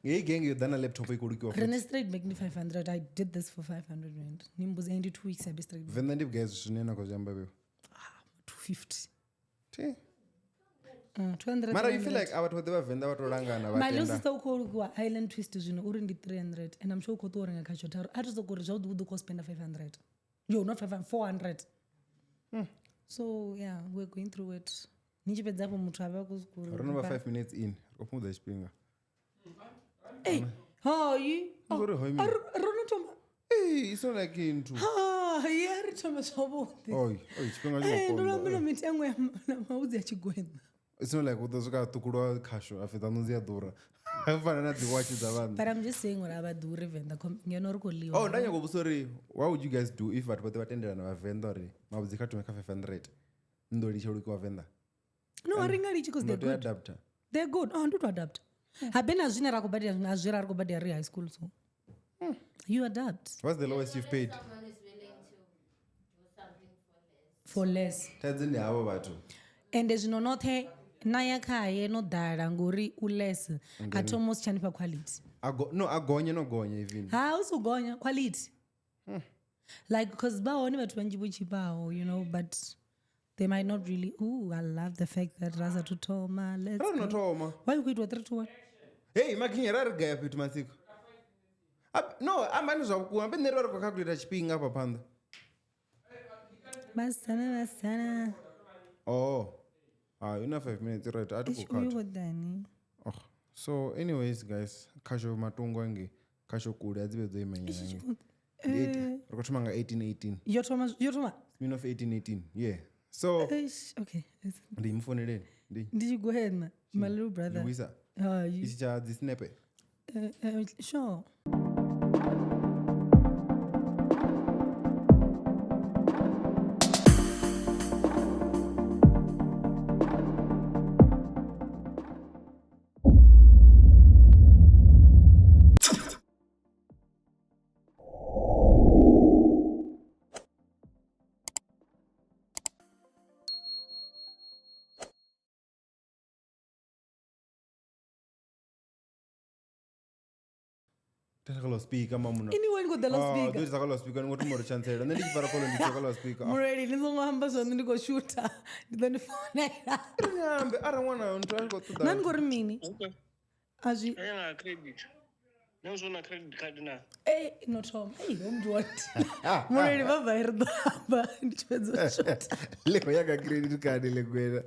Gang you done a laptop Rene straight make me 500. I did this for 500 rand. Nimbus 2 weeks I be straight. Venda ndip guys shinena kozamba byo. 250. 200. 200. Mara, you feel like abantu vha Venda vatolangana my little sister ukho island twist zvino uri ndi 300 and I'm sure ukho torenga kachotaro atizokuri zvaudu cost spend 500. Yo, not 500, 400. So yeah, we're going through it. Nichipedzapo muthu ava kuzikuru. Remember 5 minutes in. Kopumudza chipinga. Hey, hi. Ronotoma. Hey, it's not like into. Ah, yari toma zvavudi. Oi, chipinga chino. Ndorambira mitengo ya maudzi achigwena. It's not like utozoka tukurwa kasho after anonzi adura. Afana na dziwachi dzavanhu. But I'm just saying what about Dure Venda. Ngeno riko liwa. Oh, ndanya ngobusori. What would you guys do if vat vatenderana va Venda ri mabudzi katomeka 500? Ndoli chori kwa Venda. No, aringa richi because they're good. Adapter. They're good. Oh, ndo adapt. Habena zvina rakubadira zvina rakubadira ri high school so. You adapt. What's the lowest you've paid? Someone is willing to do something for less. Tadzini havo vatu. And zvino nothe naya khaye no dala ngori uless at almost chanipa quality. Agonye no gonye even. Ha usugonya quality. Like cuz baoni vatu vanji buchipawo, you know, but they might not really. Ooh, I love the fact that Raza to Toma. Let's go. Toma. Why you quit with 3 to 1? Hey, making rare guy up to Masiko. No, I'm managed to go. I'm never going to calculate chipinga up upon. Masana. Oh. You know 5 minutes, right? I took a So, anyways, guys, Kasho Matungwangi, Kasho Kuda, the man. 1818. Yotoma. Mean of 1818. Yeah. So, okay. The phone in. Did you go ahead, my little brother? Louisa. Is it this snappy? Sure. Speaker, Mamuna. Anyone got the last speaker? There's a speaker and what more chance. And then it's para call speaker. Already, there's no one person to go shooter. Then I don't want to go to that. None got mini. Okay. As you credit. No so na credit card na. Hey, not home. Hey, don't do it. Already, Baba, I heard Baba. Leko yaga credit card legwena.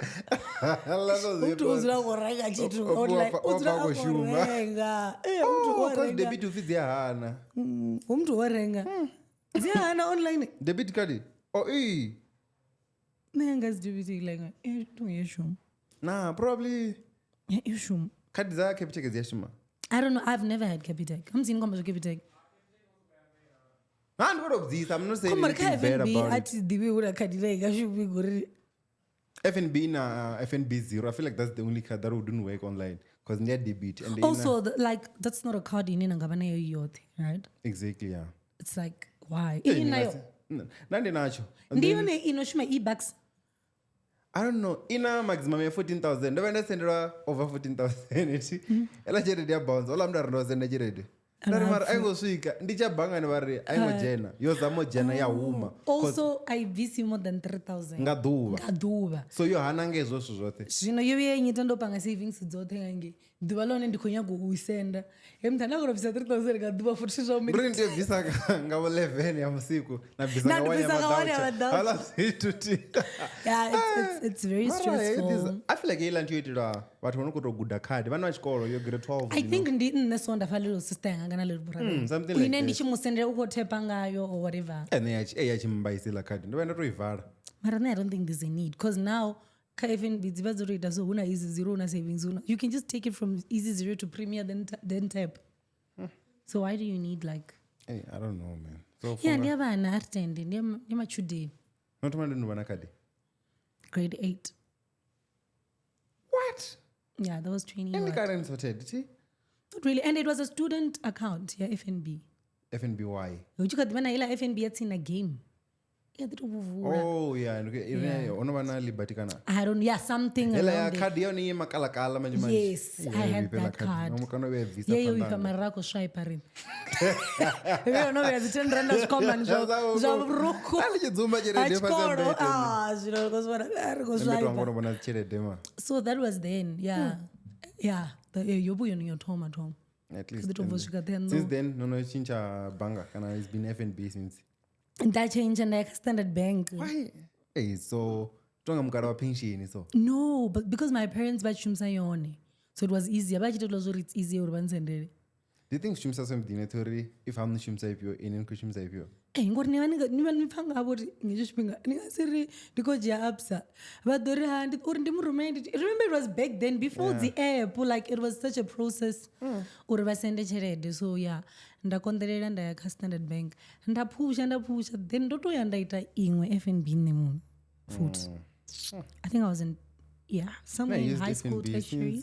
Mtu uzira korenga chitu online. Uzira korenga. Because debit to fit hana. Mtu warenga. Hana online. Debit card. Oh, Nenga's debit like don't yeshum. Nah, probably. Yeshum. Card za Capitec is yeshuma. I don't know. I've never had Capitec. I'm seeing commercial Capitec. And what of this? I'm not saying anything bad about it. The way we should be good. FNB na FNB 0. I feel like that's the only card that wouldn't work online because near debit and also that's not a card in Nangabana youth, right? Exactly, yeah. It's like why? Nandi nacho. Ndiyo ne inoshuma e-bucks. I don't know. Ina maximum ya 14,000. Never understand over 14,000. Ela jere dia bounce. Ola mda rando zene jere. Nari mara aingo suika. Ndicha banga ni bari aingo jena. Yo zamo jena ya uma. Also I visi more than 3,000. Ngaduva. So yo hanange zo zote. Shino yo ye nyitando panga savings zote ngange. Duba lone ndikonya kuisenda. Emtana ko visa 3,000 ngaduva for shisho mi. Brinde visa ngabo 11 ya msiku na visa ngawanya madaucha. Hala situti. Yeah, it's very stressful. I feel like ilan tuitira watu wanokuto guda card. Vano chikolo yo grade 12. I think ndi nesonda fa little sister ngana little brother. Something like that. Ine ndichimusendera ukotepa ngayo or whatever. And yachimbaisila card. Ndo toivara. But I don't think there's a need because now even with so una easy zero una savings una you can just take it from easy zero to premier then tap. So why do you need like hey, I don't know, man. So yeah, they have an attend in my today. Not man no banakadi. Grade 8. What? Yeah, that was training. And the current sorted, see? Not really. And it was a student account, yeah, FNB. FNB why? You got when I FNB it's in a game. Yeah, they don't. Oh yeah, unova na liberty kana. I don't. Yeah, something Hela ya around it. card yao ni makala manje manje. Yes, I had that card. Nomukano we visa Yeah, you pandanga. mara ko swipe rin. Wewe unawe zi 10 rand zikoma njo ruku. Alichizuma chere Achikoro. Zviro kozvara ari ko Mbeto swipe. wangu bona chere dema. So that was then, yeah. Yeah, yobu yo Tom at home. At least. Since then, no chincha banga kana it's been F&B since. That changed and like Standard Bank. Why? Hey, so tonga mukara wa pension so. No, but because my parents bachumsa yone. So it was easier. But it's easier urbansendele. Do you think shumsa so mdine theory if I'm shumsa ipyo inen ku shumsa ipyo? Ngori ni panga aboti ngishipinga ningasiri ndikoje absa vadori handi uri ndimuremind. Remember it was back then before the app, like it was such a process uri vasende cherede. So yeah, ndakondelela ndaya Standard Bank ndapusha then ndotoya ndaita imwe F&B nemunhu food. I think I was in somewhere in high school tertiary.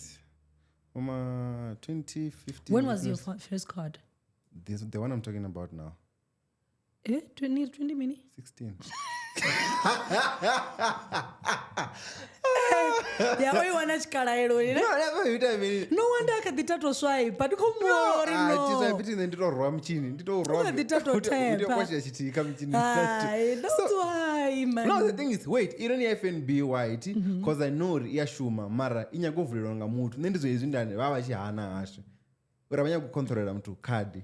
2015. When was your first card? The one I'm talking about now. 20 minutes. 16. Yeah, why you wanna chikara hero? No wonder akaditato swipe, but come on, no. Nditorawa mchini, nditorawa. Nditato type. Nditokwasha chitika mchini. That's why, man. No, the thing is, wait, ironi F&B white, because I know yashuma mara inyagovulirwa nga mutu. Nendizo izindane baba chihana ashe. Urabanya kukontrolera mtu card.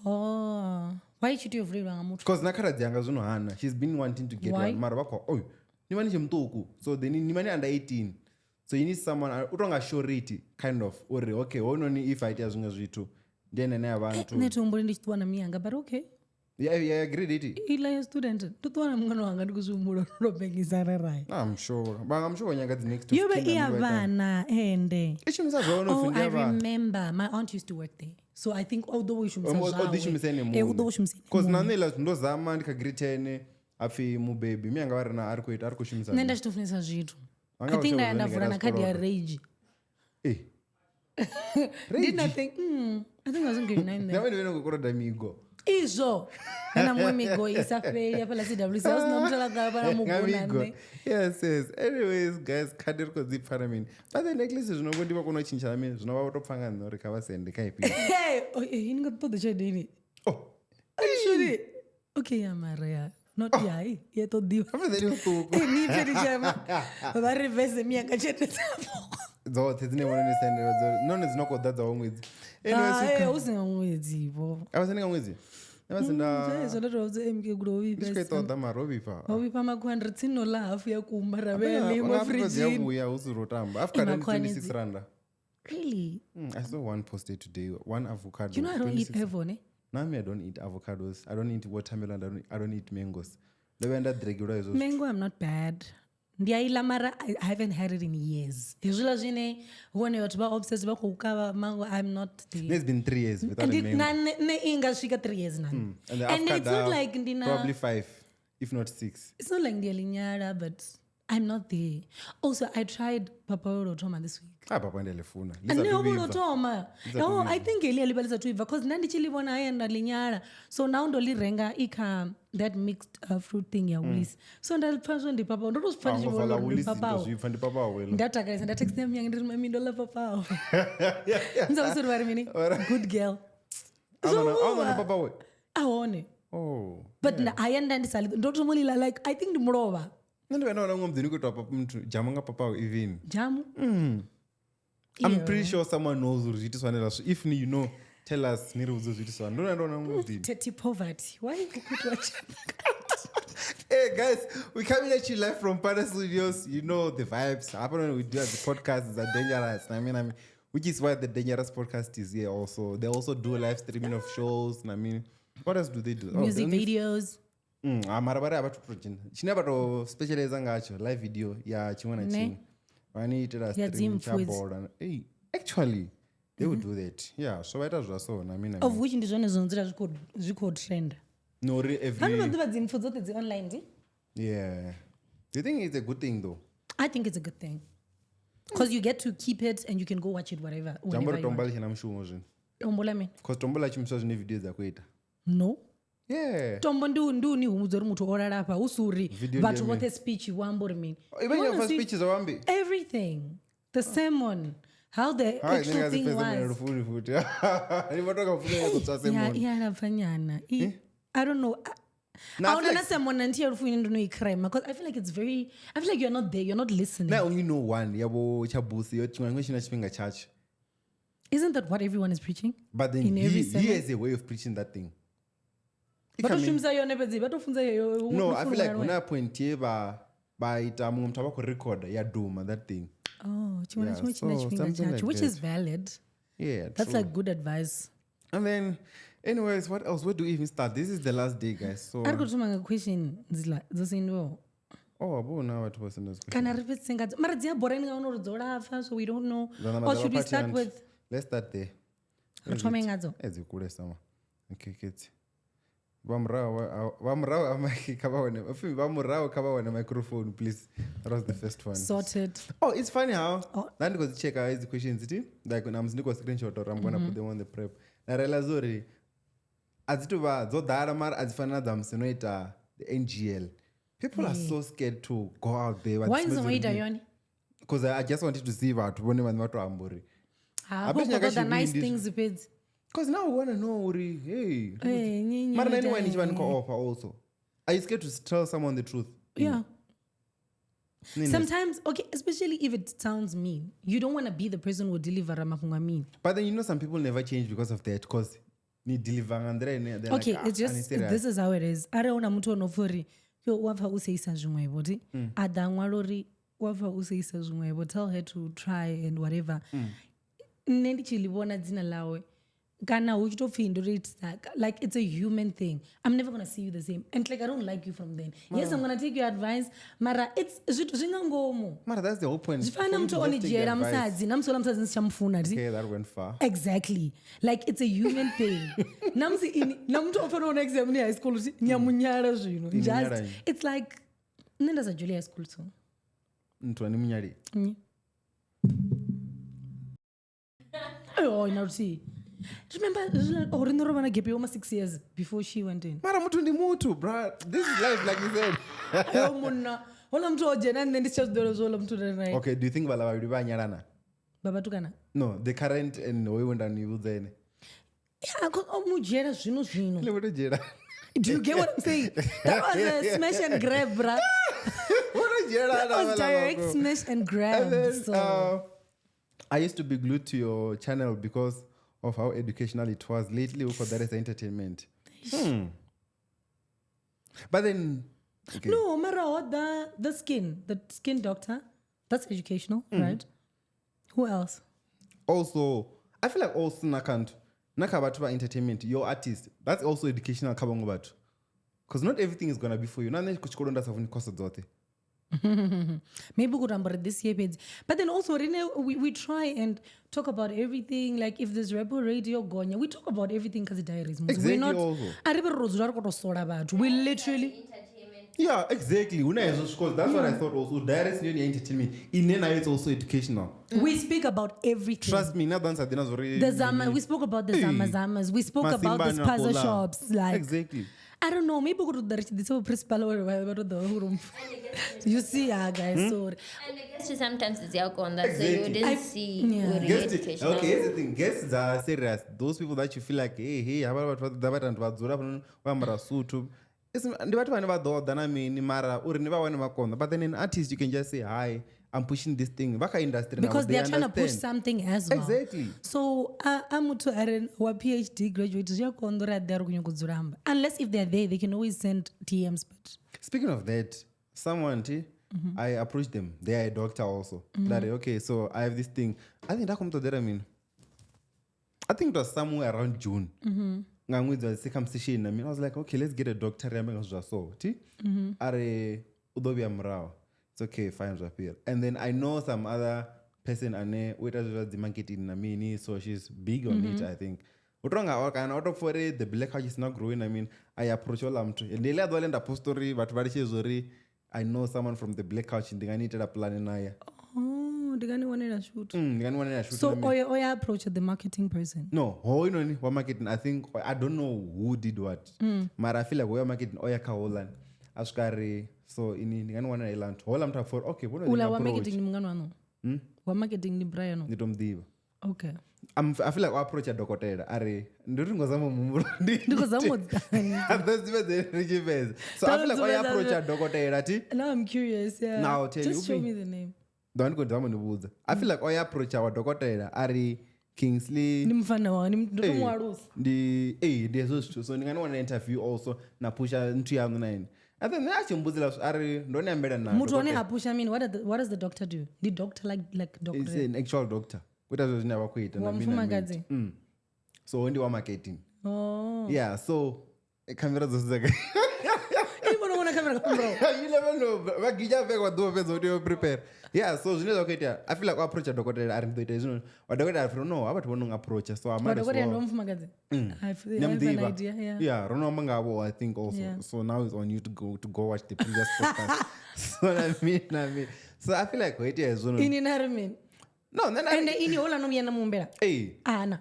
Oh. Why should you have read ngamutu? Because nakharadzi yanga zvono hana. She's been wanting to get one. Mara bakwa, oy. Nimani chemtuku. So they need nimani under 18. So you need someone utonga surety kind of or okay, only if I tell zvimwe zvitu. Then ene abantu. Netombo ndichitwa na miyanga, but okay. Yeah, I agreed it. Ila student. Tutwana mngano wanga ndikuzumura ndobengisa rarai. I'm sure. But I'm sure nyanga the next. You be iyavana ende. Ishimisa zvono Oh, ufundira. I remember. My aunt used to work there. So I think although we should say because nanela ndozama ndikagritene afi mubaby mianga varina ari kuita ari kushimisa nenda chitofunisa zvitu. I think ndaenda vhura na card ya rage. Did nothing. I think I was in grade 9 then. Nawe ndivene kukoroda migo. Izvo. Kana mwe migo isafeli apela CWC. I was nomtala para mugona. Yes. Anyways, guys, kadir ko zipfana mini. But the necklace zvinongondiva kunochinja mini zvinova kutopfanga nhori kavasende kaipi. Hey, inga todo chedini. Oh. Actually. Okay, Maria. Not yai. Yeto dio. Amazeli utuku. Ni pedi chama. Ba reverse mianga chete. Zote dzineona nesende none dzinokodadza womwedzi. Anyways, usinga mwedzi ivo. Avasenga mwedzi. Navasenda. Zolotodze MK kurovi. Ndikatoda marovipa. Ovipa makwandra tsino la hafu ya kumara vele mu fridge. Yakuya uzurotamba. After 26 randa. Really? I saw one posted today. One avocado. You know I don't eat pevone. Nami I don't eat avocados. I don't eat watermelon. I don't eat mangoes. Mango, I'm not bad. Ndiyaila mara I haven't had it in years. Izvila zvine one watu ba obsessed ba kukava mango, I'm not the. It's been 3 years without a mango. Ne inga shika 3 years now. And it's not like ndina probably 5 if not 6. It's not like ndiyalinyara, but I'm not there. Also, I tried papaya toma this week. Papa ndelefuna. No, toma. Oh, I think eli alibalisa tuiva because nandichilibona haya ndalinyara. So now ndolirenga ika that mixed fruit thing ya ulis. So ndalipaswa ndi papa. Ndo spanish wolo ndi papa. Ndatakalisa ndatext them yang ndiri mami ndola papa. Nza usuri mini. Good girl. Aona papa we. Aone. Oh. But I ndandisali ndotomulila like I think ndimurova. Ndivanaona ngomdini kuti papa mtu jamanga papa even. Jamu? I'm pretty sure someone knows what if you know, tell us. Dirty poverty. Why you put watch? Hey guys, we're coming at you live from Pada Studios. You know the vibes. Apparently we do the podcast is dangerous. I mean, which is why the Dangerous podcast is here also. They also do live streaming of shows. I mean, what else do they do? Music videos. Marabara about project. Chinabato specialize ngacho live video ya chimwana chini. Wani itera stream board and actually they would do that. Yeah, so it was so I mean of which ndizvone zonzira zvikho trend. No every Vanhu info zote dzi online. Yeah. Do you think it's a good thing though? I think it's a good thing. Because you get to keep it and you can go watch it whenever you want. Tombola china mshumo zvino. Tombola me. Because tombola chimso zvine video dzakuita. No. Yeah. tombo ndi humudza uri muthu o lalafha hu si uri Video vhathu game. vothe speech wamba uri mini Even You your wanna first see speeches awambi. everything the sermon how the actual thing was iyalapfanyana I don't know aunana semona ndiye rufu ine ndinoikrema because I feel like it's very I feel like you're not there you're not listening. I only know one yabo chabusi yo chimwe china chipinga church. Isn't that what everyone is preaching? But then In every he has a way of preaching that thing. vatoshumisa yone pedzi vatofunza yoyo No, I feel like kuna point ye baita mumwe muthu avakurecorda yaduma that thing. oh chimwe Yeah, chimwe chine so chipinga something chacho like which that. is valid. Yeah, That's true. like good advice. And then, anyways, what else? Where do we even start? This is the last day, guys. So, ari kutuma nga question dzosindwo abona watu wasenda this question. kana ri petsenga mara dziyabhora inga unori dzolafa so we don't know Zana or should we madala start party with Let's start there. ri thome ngadzo Ezikule sama. Okay, kids. Vamrao amaki vamurao kabawana microphone, please. That was the first one. sorted. Oh, it's funny how then because check out these questions, like when I'm sneaking a screenshot or I'm gonna put them on the prep. I realize already azituva zodara mar azifana zamsinoita the NGL. People are so scared to go out there. Why is it yoni? Because I just wanted to see what one man watu amburi. I hope about the nice things it is. Because now we want to know, Uri, hey. Hey, Mara nani wani chivani ko offer also. Are you scared to tell someone the truth? Yeah. Sometimes, okay, especially if it sounds mean, you don't want to be the person who deliver ramakunga mean. But then you know some people never change because of that. Because need deliver and then Okay, like, it's just this is how it is. I don't want to know for yo wava useisa zvimwevo ti adamwa lori wava useisa zvimwevo tell her to try and whatever. Nne ndichilivona dzina lawe kana uchitopfi it's like it's a human thing. I'm never gonna see you the same and like I don't like you from then. Yes, I'm gonna take your advice mara it's zvithu zvingangomo. Mara, that's the whole point. Zvifana muthu onijera musadzi namusola musadzi ndichamufuna ti. Okay, that went far. Exactly. Like it's a human thing. Namsi ini namuthu ofana ona exam ni high school uti nyamunyara zvino. Just it's like nenda za Julia school so. Mtu ni munyari. Oh, now see. Remember, Orindo Romana gave you almost 6 years before she went in. Mara mutu ni mutu, bro. This is life, like you said. Okay, do you think Bala will be nyarana? Baba tukana? No, the current and we went and you then. Yeah, because mujera zvino. Do you get what I'm saying? That was a smash and grab, bruh. That was direct smash and grab. And then, so. I used to be glued to your channel because of how educational it was. Lately, we that as entertainment. But then, okay. No, Mara, the skin doctor, that's educational, right? Who else? Also, I feel like also nakabatuba entertainment, your artist, that's also educational kabangobatu. Because not everything is gonna be for you. Maybe we could remember this year, but then also we try and talk about everything. Like if there's rebel radio going, we talk about everything because the diaries. Exactly. We're not. Also. We literally. Yeah, exactly. That's what I thought also. Diaries is entertainment. It's also educational. We speak about everything. Trust me, not dance the Zama. We spoke about the Zamas. We spoke about the puzzle shops. Like exactly. I don't know. Maybe we could direct this principal or the room. You see, guys. So. And I guess sometimes it's your on that, exactly. so you didn't see. Yeah. Okay, here's the thing. Guests are serious. Those people that you feel like, hey, how about what and what Zura, Wamara it's never than I mean, Mara, or never one. But then an artist, you can just say, hi, I'm pushing this thing. Industry because now, they're trying to push something as well. Exactly. So I'm to Aaron or PhD graduates. Unless if they're there, they can always send TMs. But speaking of that, someone I approached them. They are a doctor also. That okay, so I have this thing. I think that comes to that. I think it was somewhere around June. With the circumcision. I was like, okay, let's get a doctor. It's okay, fine, and then I know some other person and the marketing so she's big on it, I think. Out of for it, the black house is not growing. I approach all and they let the apostle, but I know someone from the black couch and I needed a plan. oh, ndikaniwanira shoot ndikaniwanira shoot so oya approach the marketing person no hoinoni wa marketing I think I don't know who did what mara I feel like oya marketing oya kaholan aswikari so ini ndikaniwanira ilantu hola mtu for okay ula wa marketing ni mungano wano wa marketing ni Brian nditomdiva okay I feel like approach a dokotela ari ndiri ngozama mumuro ndikozamo ndiziveze so I feel like I approach a dokotela ti now I'm curious yeah now I'll tell just you show me the name don't go ndizama ndibuza I feel like I approach a dokotela ari Kingsley nimfana wani ndotomwarusa ndizo zwithu so ndinganowana interview also napusha nthu yanu naini and then achimbuzila ari ndoniambela na mutu one apusha mean what does the doctor do the doctor like doctor is an actual doctor kuita zvo zvine vakuita wamfumakadzi so ndi wa marketing yeah so kamera dzose dzaka ibonoona kamera kamera you never know vagicha veka wadhuva pedza kuti yo prepare so zvine zvakuita I feel like approach a dokotela ari ndoita zvino wadokotela ari no hava tivononga approach so madokotela ndomfumakadzi I have an idea Rona mangavo I think also so now it's on you to go watch the previous podcast so I mean so I feel like wait zvino ini narimin no then and ini hola nomuyena mumbela ana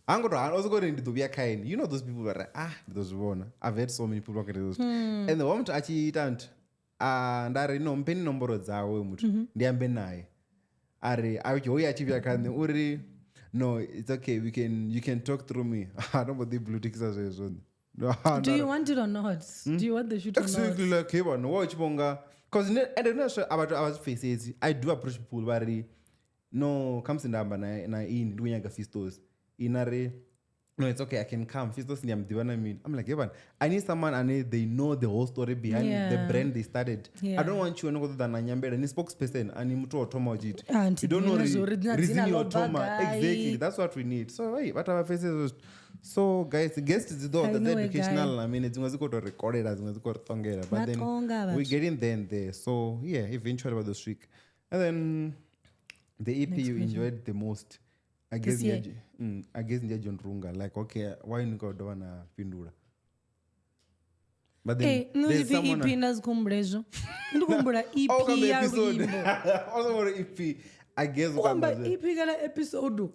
angoto osokori ndidovia kind you know those people that ndozvivona I've had so many people look at those and the moment achiita ntu ndari no mpeni nomboro dzawo mutu ndiambe naye ari auya achivia kane uri no it's okay you can talk through me nobody blue ticks zvezvo do you want it or not do you want the shoot or not exactly like hey one watch bonga cuz and then about our faces I do approach people vari no comes ndamba na ini ndinyaga fistos inare no it's okay I can come fistos ndiyamdivana mini I'm like hey I need someone and they know the whole story behind the brand they started I don't want you anokotha na nyambela ni spokesperson ani mutu otoma uchiti you don't know reason your toma exactly that's what we need so hey what our faces so guys guest is the educational I mean dzimwe ziko to recorded dzimwe ziko tongera but then we get in there so eventually about the streak and then the EP you enjoyed the most I guess ndiye John Runga like okay why nikodova na pindula but then there's someone EP nazikumbulezvo ndikumbula EP ya wimbo also for EP I guess kwamba EP kana episode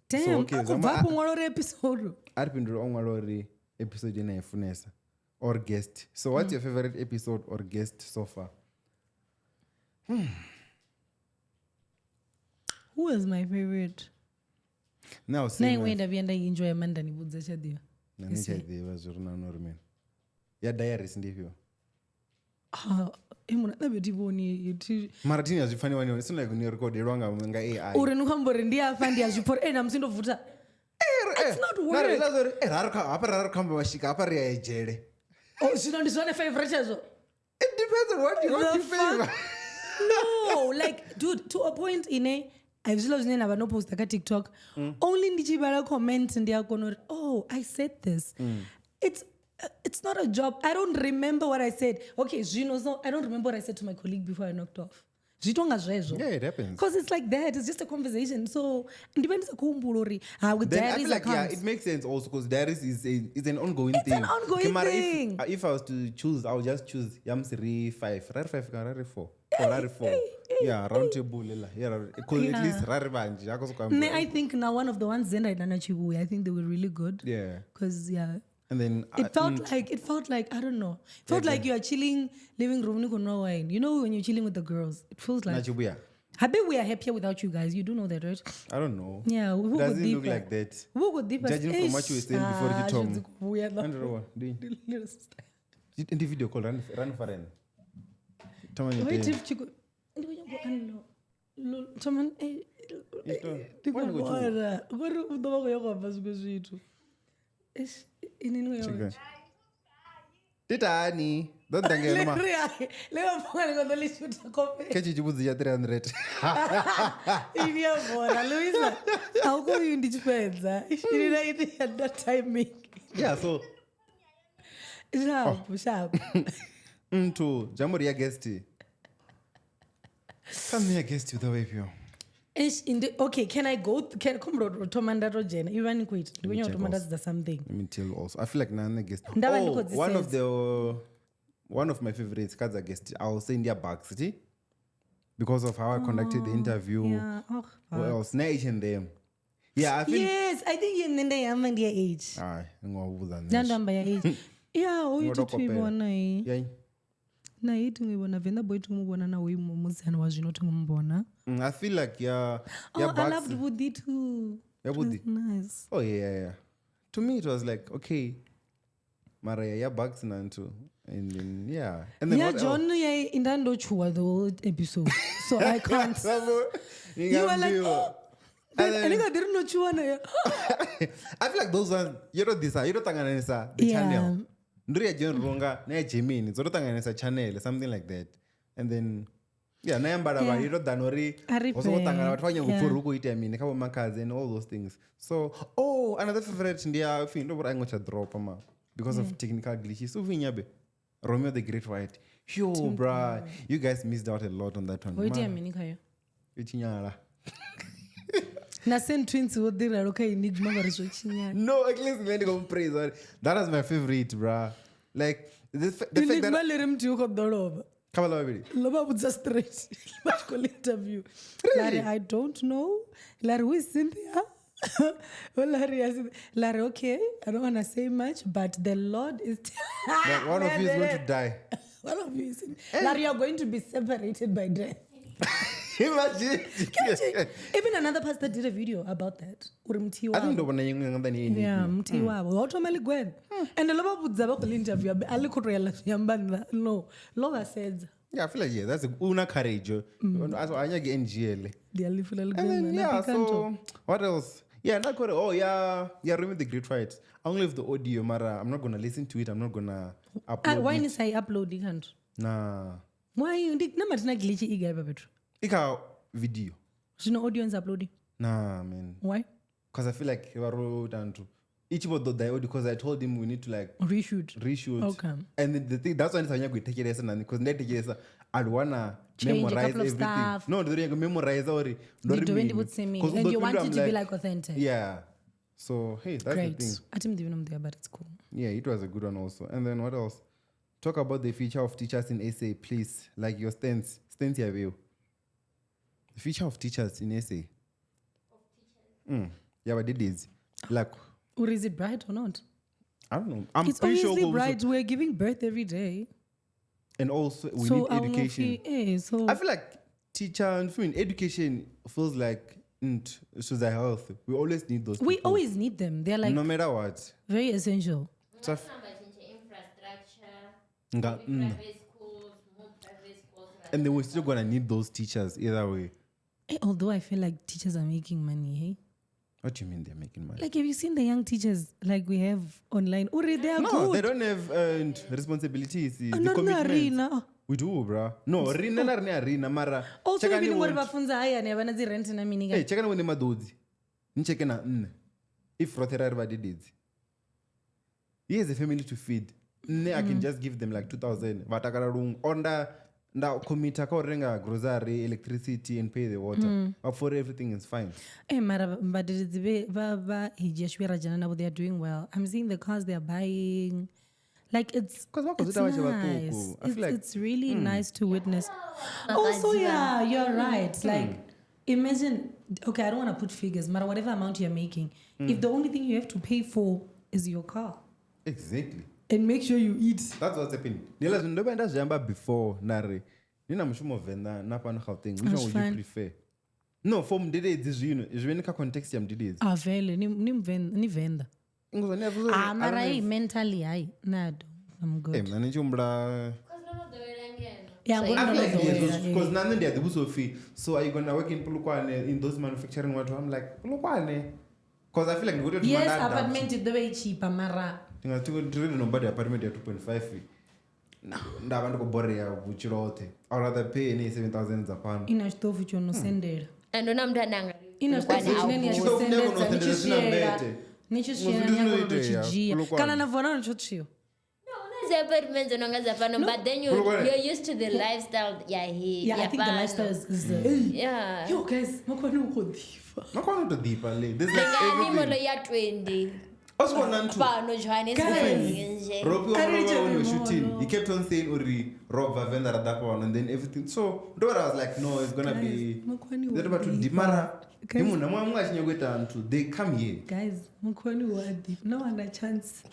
damn so okay vapo ngwalore episode ari pindula ongwalore episode ina ifunesa or guest so what's your favorite episode or guest so far who was my favorite now naingwenda vienda enjoy Amanda nibudza chadiwa nanichaidiva zviri nanormen Diaries ndivyo imuna dabetivoni mara tini hazvifaniwaniwa sina like nirecorderwa nga AI uri nikwambori ndiyafa ndiyazvipora namusindovhuta it's not work hapa rarikamba vasvika hapa riyaejere zvino ndizvone favorite chazvo it depends on what you favor no like dude to a point ine aizvilo zvine navanoposta katiktok only ndichibala comment ndiyakona uri I said this it's not a job I don't remember what I said okay zvino so I don't remember what I said to my colleague before I knocked off zvitonga zvezvo it happens because it's like that it's just a conversation so ndipendisa kuumbula uri with then Diaries I feel like it makes sense also because Diaries is an ongoing thing an ongoing thing if I was to choose I would just choose yamsiri 5 rari 4 or rari 4 round table because at least rari vanji I think now one of the ones Venda nanachibuya I think they were really good because and then it felt like I don't know it felt like you are chilling living room niko no wine you know when you're chilling with the girls it feels like nachibuya I bet we are happier without you guys you do know that right I don't know who doesn't look like that who could deeper judging from what you were saying before you told me I don't know in the video call run for an wait if chico Taman gori udova koyakobva zvimwe zvitu inini titani dodangema levafongalikodolishuta kope kechichibudzi cha 300 iniyabhora Luisa aukoyu ndichipedza ininaiti yada timing so sharp mtu jambo ya guest come here guest with the way you okay can I go come tomandaro jena even quit ndikunya tomandazza something let me tell you also I feel like none guest one of my favorites kaza guest I'll say India Bugs because of how I conducted the interview. Yeah. Oh, What else? Na H&M. Yeah, I feel. yes, I think you're in the young their age. Ah, ngobuza nje. Ndandamba ya age. Yeah, uyithi tuyibona yi. Yeah. Na yithi ngibona Venda boy tumubona na uyimuzana wa zwino tumumbona. I feel like yeah. Oh, I loved Woody too. Yeah, Woody. Nice. Oh yeah. To me, it was like okay, Maria, yeah, bugs nantu, and then yeah, and then Yeah, what John, yeah, in that chua the whole episode, so I can't. You were like, oh, I think I didn't know chua na. I feel like those ones, you know tanganisa the channel. Nduri John Ronga, na Jimmy, so tanganisa channel, something like that, and then. Yeah, na yambara ba you know danori also tangana batfanya ufuruko ite amini kabo Mamkhize and all those things. So, another favorite ndia feel no I ngocha drop ama because of technical glitches. So vinyabe Romeo the Great White. Yo, bruh, you guys missed out a lot on that one. Wait amini kaya. Uchinyala. Na send twins wo dira roka enigma ba reso chinya. No, at least me go praise that was my favorite, bruh. Like the fact that enigma le rem tu ko doloba. Kabala baby. Loba butsa straight. But call interview. Larry, I don't know. Larry, who is Cynthia? Larry, okay, I don't want to say much, but the Lord is... Like one of you is going to die. One of you is... Larry, you're going to be separated by death. Imagine. Even another pastor did a video about that. I think the one yeah, mti wabo. Automally Gwen. And the Loba butsa call interview. Ali kureala yambanda. No. Loba said... Yeah, I feel like that's a una courage. As I get NGL. And then so what else? Yeah, not quite. Oh yeah, remember the Great Fight. I only have the audio, Mara. I'm not gonna listen to it. I'm not gonna upload. Why it. is I upload it? Nah. Why you did na matina glitchy iga Petro? Ika video. You know audio is uploading. Nah, man. Why? Because I feel like he wrote and to each about the audio because I told him we need to like reshoot. Okay. And the thing that's why I'm going to take it as an because net take I'd wanna change memorize a couple of everything. stuff. No, don't memorize or And you want it to be like authentic. Yeah. So hey, that's great. the thing. I didn't even know there, but it's cool. Yeah, it was a good one also. And then what else? Talk about the future of teachers in SA, please. Like your stance here, view. The future of teachers in SA. Yeah, but it is like. Or is it bright or not? I don't know. I'm it's pretty obviously sure bright. We're giving birth every day. And also we need education. So I feel like teacher and education feels like so the health. We always need those. We people. always need them. They're like no matter what. Very essential. So private schools, and then we're still gonna need those teachers either way. Although I feel like teachers are making money, hey? What do you mean they're making money? Like, have you seen the young teachers like we have online? Uri, they are good. No, they don't have responsibilities. The commitment. We do, bro. No, rina na rina mara. Also, even when bafunza haya ne bana rent na miniga. Hey, check na when madodi. Ncheke na if rotera everybody did. He has a family to feed. I can just give them like 2,000. Vatakara room onda. Now, commit a grocery, electricity, and pay the water. For everything is fine. But they are doing well. I'm seeing the cars they are buying. Like it's nice. It's really nice to witness. Also, yeah, you're right. Like, imagine. Okay, I don't want to put figures, but whatever amount you're making, if the only thing you have to pay for is your car. Exactly. And make sure you eat. That's what's happening. Nila ndoba jamba before nare. Nina mshumo Venda napa no thing. Which one would you prefer? No, for mdede this you know. Is when ka context ya mdede. Ah, vele ni Venda. Mara mentally I'm good. Nani chumbla. Yeah, because none of the Sophie. So are you gonna work in Pulukwane in those manufacturing what? I'm like Pulukwane. Because I feel like we go to yes, apartment is the way cheaper, Mara. Nobody apartment at 2.5 feet. Ndabantu ko borea buchirote. Or rather pay any 7,000 Japan. Ina stove ucho no sender. And mtu ananga. Ina stove nani ya sender nicho shia. Kana navona nicho chio. But then you're used to the lifestyle. Yeah, I think the lifestyle is yeah. Yo guys, makwani uko diva. Makwani to diva le. This like everything. 20. Osborne too. Pano Johannesburg. Robbie I read when we were it shooting, more, he kept on saying Uri, Rob Venda at that one, and then everything. So I was like, no, it's gonna be they're about to Dimara. They come here. Guys, Mukwani wadi. No one a chance.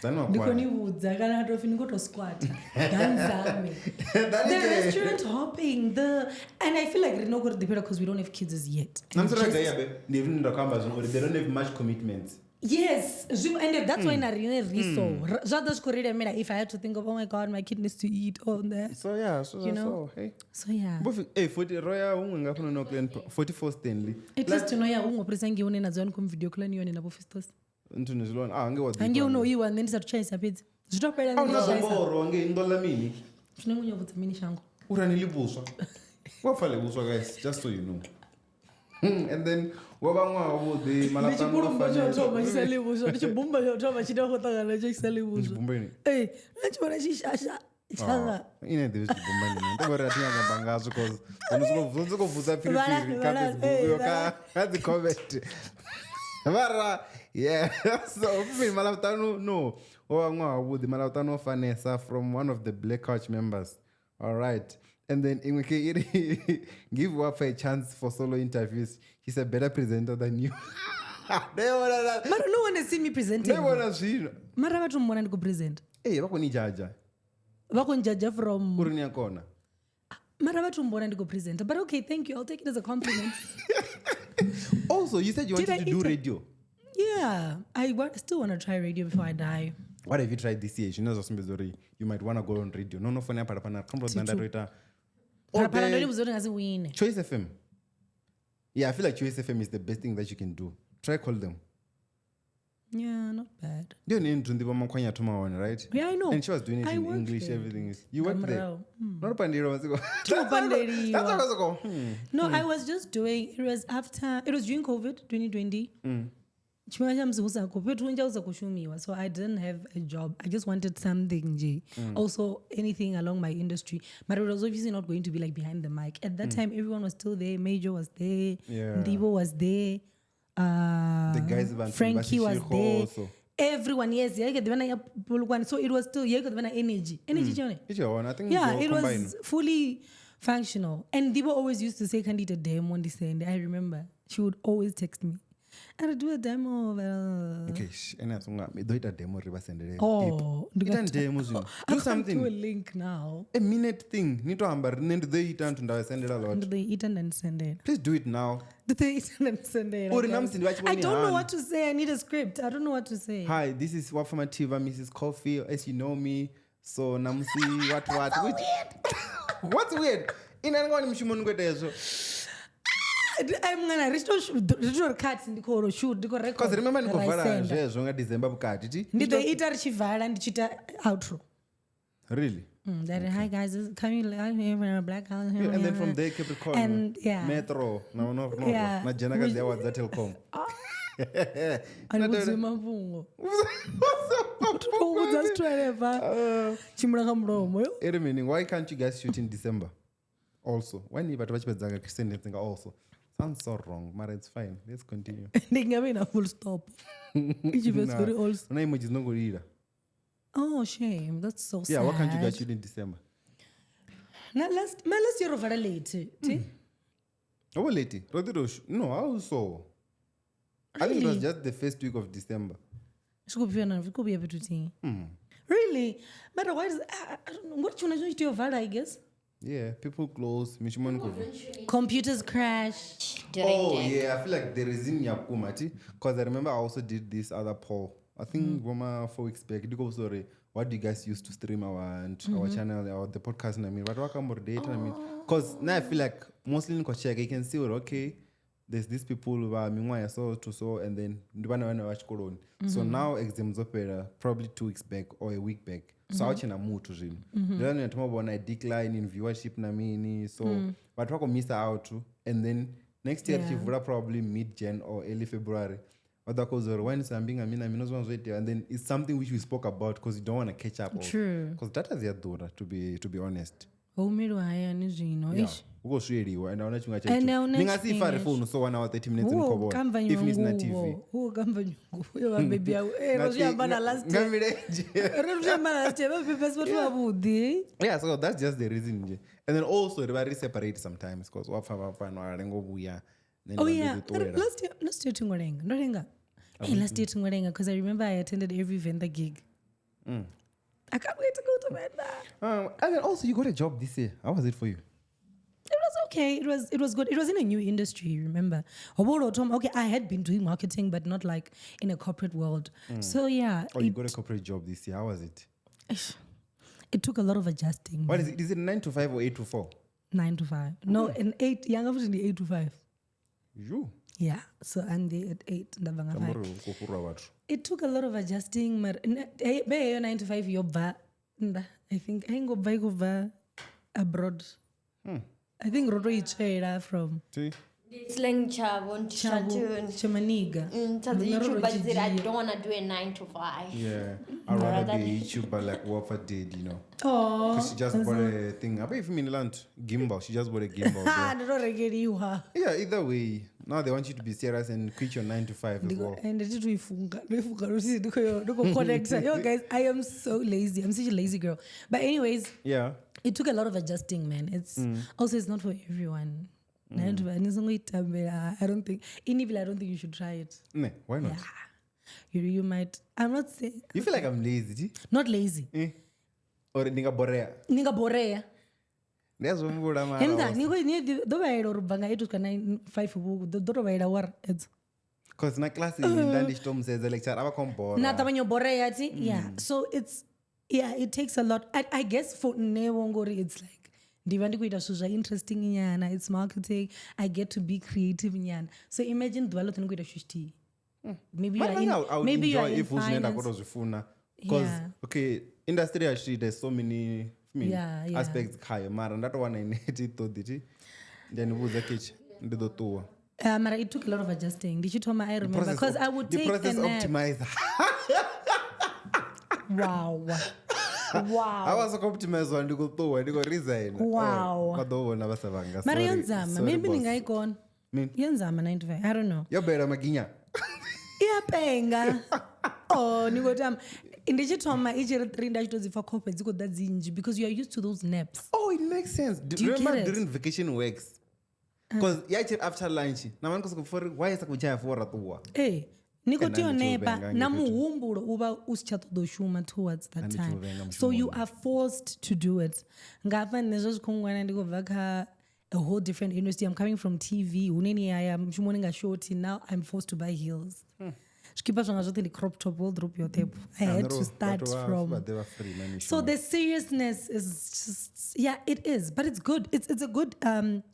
That's not Ndikoni quite. vudza kana hatofini kutosquata ganzame the restaurant hopping and I feel like rino kuri dipera because we don't have kids as yet. I'm sorry, they don't have much commitments. Yes, and that's why narine riso. Zada skorida mena if I had to think of, oh my god, my kid needs to eat all that. So yeah, You know? hey. So yeah. Hey, 40 Roya ungafuna no 44 Stanley. At least to know ya ungopresa ngione nazo ku video call nione nabo fistos. Into nizilona angewa. Angiuno iwa and then satshayisa phethu. Zvitopela ngishayisa. Awunazoboro ngindola mini. Zvinengunya vudza mini shango. Uranilibuswa. Wafale buswa guys, just so you know. And then wabangwa ubude Ndichibumba chotoma chisalibuswa. Ndichibumba chotoma chidakotangana chisalibuswa. Bumbeni. Eh, nachibona chishasha. Changa. Ine devi chibumbani. Ndobara tinyanga bangazo cause unuziko vuza piri kapes yoka hadi comment. Mara yeah. So me malavutano no. Wabangwa ubude malavutano Vanessa from one of the Black Couch members. All right. And then give up a chance for solo interviews. He's a better presenter than you. But no one has seen me presenting. Mara watu mbona ndiko present. Wako ni jaja. Wako njaja from Kurinia kona. Mara watu mbona ndiko present. But okay, thank you. I'll take it as a compliment. Also, you said you wanted to do radio. Yeah, I still want to try radio before I die. What have you tried this year? You know, you might want to go on radio. No, for now, Choice FM. Yeah, I feel like Choice FM is the best thing that you can do. Try call them. Yeah, not bad. You need to right? Yeah, I know. And she was doing it in English, there. everything is. You worked there. Not Pandiro. No, I was just doing, it was during COVID, 2020. So I didn't have a job. I just wanted something, also anything along my industry. But it was obviously not going to be like behind the mic. At that time, everyone was still there. Major was there. Ndibo was there. The guys Frankie was there. Also. Everyone, yes. So it was still energy. Energy, I think it was fully functional. And Ndibo always used to say, "Can you do a demo on this end?" I remember. She would always text me. And do a demo. Okay, and I do it a demo. Oh, do something. Do a link now. A minute thing. Need to amber. Need they eat and send it a lot. They eat and send it. Please do it now. They eat and send it. I don't know what to say. I need a script. I don't know what to say. Hi, this is Wafamativa, Mrs. Coffee. As you know me, so Namsi, what? What's weird? In I'm gonna restore cuts in the coro shoot the correct. Because remember December bukati. Did they eat our chival and chita outro? Really? Hi guys, this is coming live here from a black house. And then from there kept recording. And yeah. Metro. No. Yeah. Na jana there was that telecom. And what's your mafungo? Just try meaning why can't you guys shoot in December? Also, when you watch Christian also. Sounds so wrong, but it's fine. Let's continue. A full stop. Oh, shame. That's so sad. Yeah, what can't you guys shoot in December? Last year over late. Oh, late. No, also. I think it was just the first week of December. Really? But why is what you want to do, I guess? Yeah, people close. Computers crash. Yeah, I feel like there is in Yakumati because I remember I also did this other poll. I think 4 weeks back. Sorry, what do you guys use to stream our channel or the podcast? I mean, what more data? Because now I feel like mostly in check you can see okay, there's these people who are so and then watch Corona. So now exams opera probably 2 weeks back or a week back. So I mood to real. Then I decline in viewership so but we miss out too. And then next year probably mid-Jan or early February. Other cause when something and then it's something which we spoke about because you don't want to catch up. True. Because that is your daughter to be honest. Haumirwa hayani zvino. Yeah. Ish. Ukosveriwa and aona chimwe And chacho. auna Ningasifare chimwe. phone so 1 hour 30 minutes Whoa, nikobola. kamba If it's na TV. nyungu. Kamba nyungu. Yo baby yao. Roziyambana last year. Ngamileje. Roziyambana last year. Baby best what wabudi. Yeah, so that's just the reason nje. And then also they separate sometimes because wapfa no arengobuya. Oh yeah. Last year tingorenga. Ndorenga. Hey, last year tingorenga because I remember I attended every Venda gig. I can't wait to go to Venda. And then also you got a job this year. How was it for you? It was okay. It was good. It was in a new industry, remember? Okay, I had been doing marketing, but not like in a corporate world. So yeah. Oh, you got a corporate job this year. How was it? It took a lot of adjusting. What is it? Is it 9 to 5 or 8 to 4? 9 to 5. No, and 8. Young up in the 8 to 5. You? Yeah. So and they at 8. Ndabanga 5. It took a lot of adjusting. 9 to 5 yoba. I think I go buy abroad. I think Roto Ichera from Slang Chabon, Chamaniga. YouTube, but I don't want to do a 9 to 5. Yeah. I'd rather be a YouTuber like Wafa did, you know. Oh. Because she just bought a thing. I bet if you mean land, gimbal. She just bought a gimbal. Yeah, either way. Now they want you to be serious and quit your 9 to 5 as well. And yo guys, I am so lazy. I'm such a lazy girl. But anyways, yeah. It took a lot of adjusting, man. It's also it's not for everyone. I don't think you should try it. Nah, why not? Yeah. You might. I'm not saying. You feel like I'm lazy? Not lazy. Or ninga borea? That's what I'm going because na class in says the lecture yeah. So it takes a lot. I guess for Newongori it's like interesting it's marketing. I get to be creative so imagine maybe you are in finance. Because okay, industry actually there's so many aspects higher mara that one I need to then was a kitchen Mara, it took a lot of adjusting. Did you tell me? I remember because I would take the process optimizer. Wow. I was optimized one to go to and go resign. Wow. Mara yonzama, maybe ningaikon. Yonzama 95. I don't know. You're better maginya. Yeah, penga. Oh, nigotam. In the Jitoma, each 3 days for corporate, because you are used to those naps. Oh, it makes sense. Do you remember during vacation weeks? Because after lunch, why is it for hey, Nicotio nepa, Namu uba uschatodoshuma towards that time. So you are forced to do it. Ngapan Nezos Kongwan and go back a whole different industry. I'm coming from TV, Unini, I am morning a shorty, now I'm forced to buy heels. The crop top will drop your tape. I had to start from. So the seriousness is just it is, but it's good. It's a good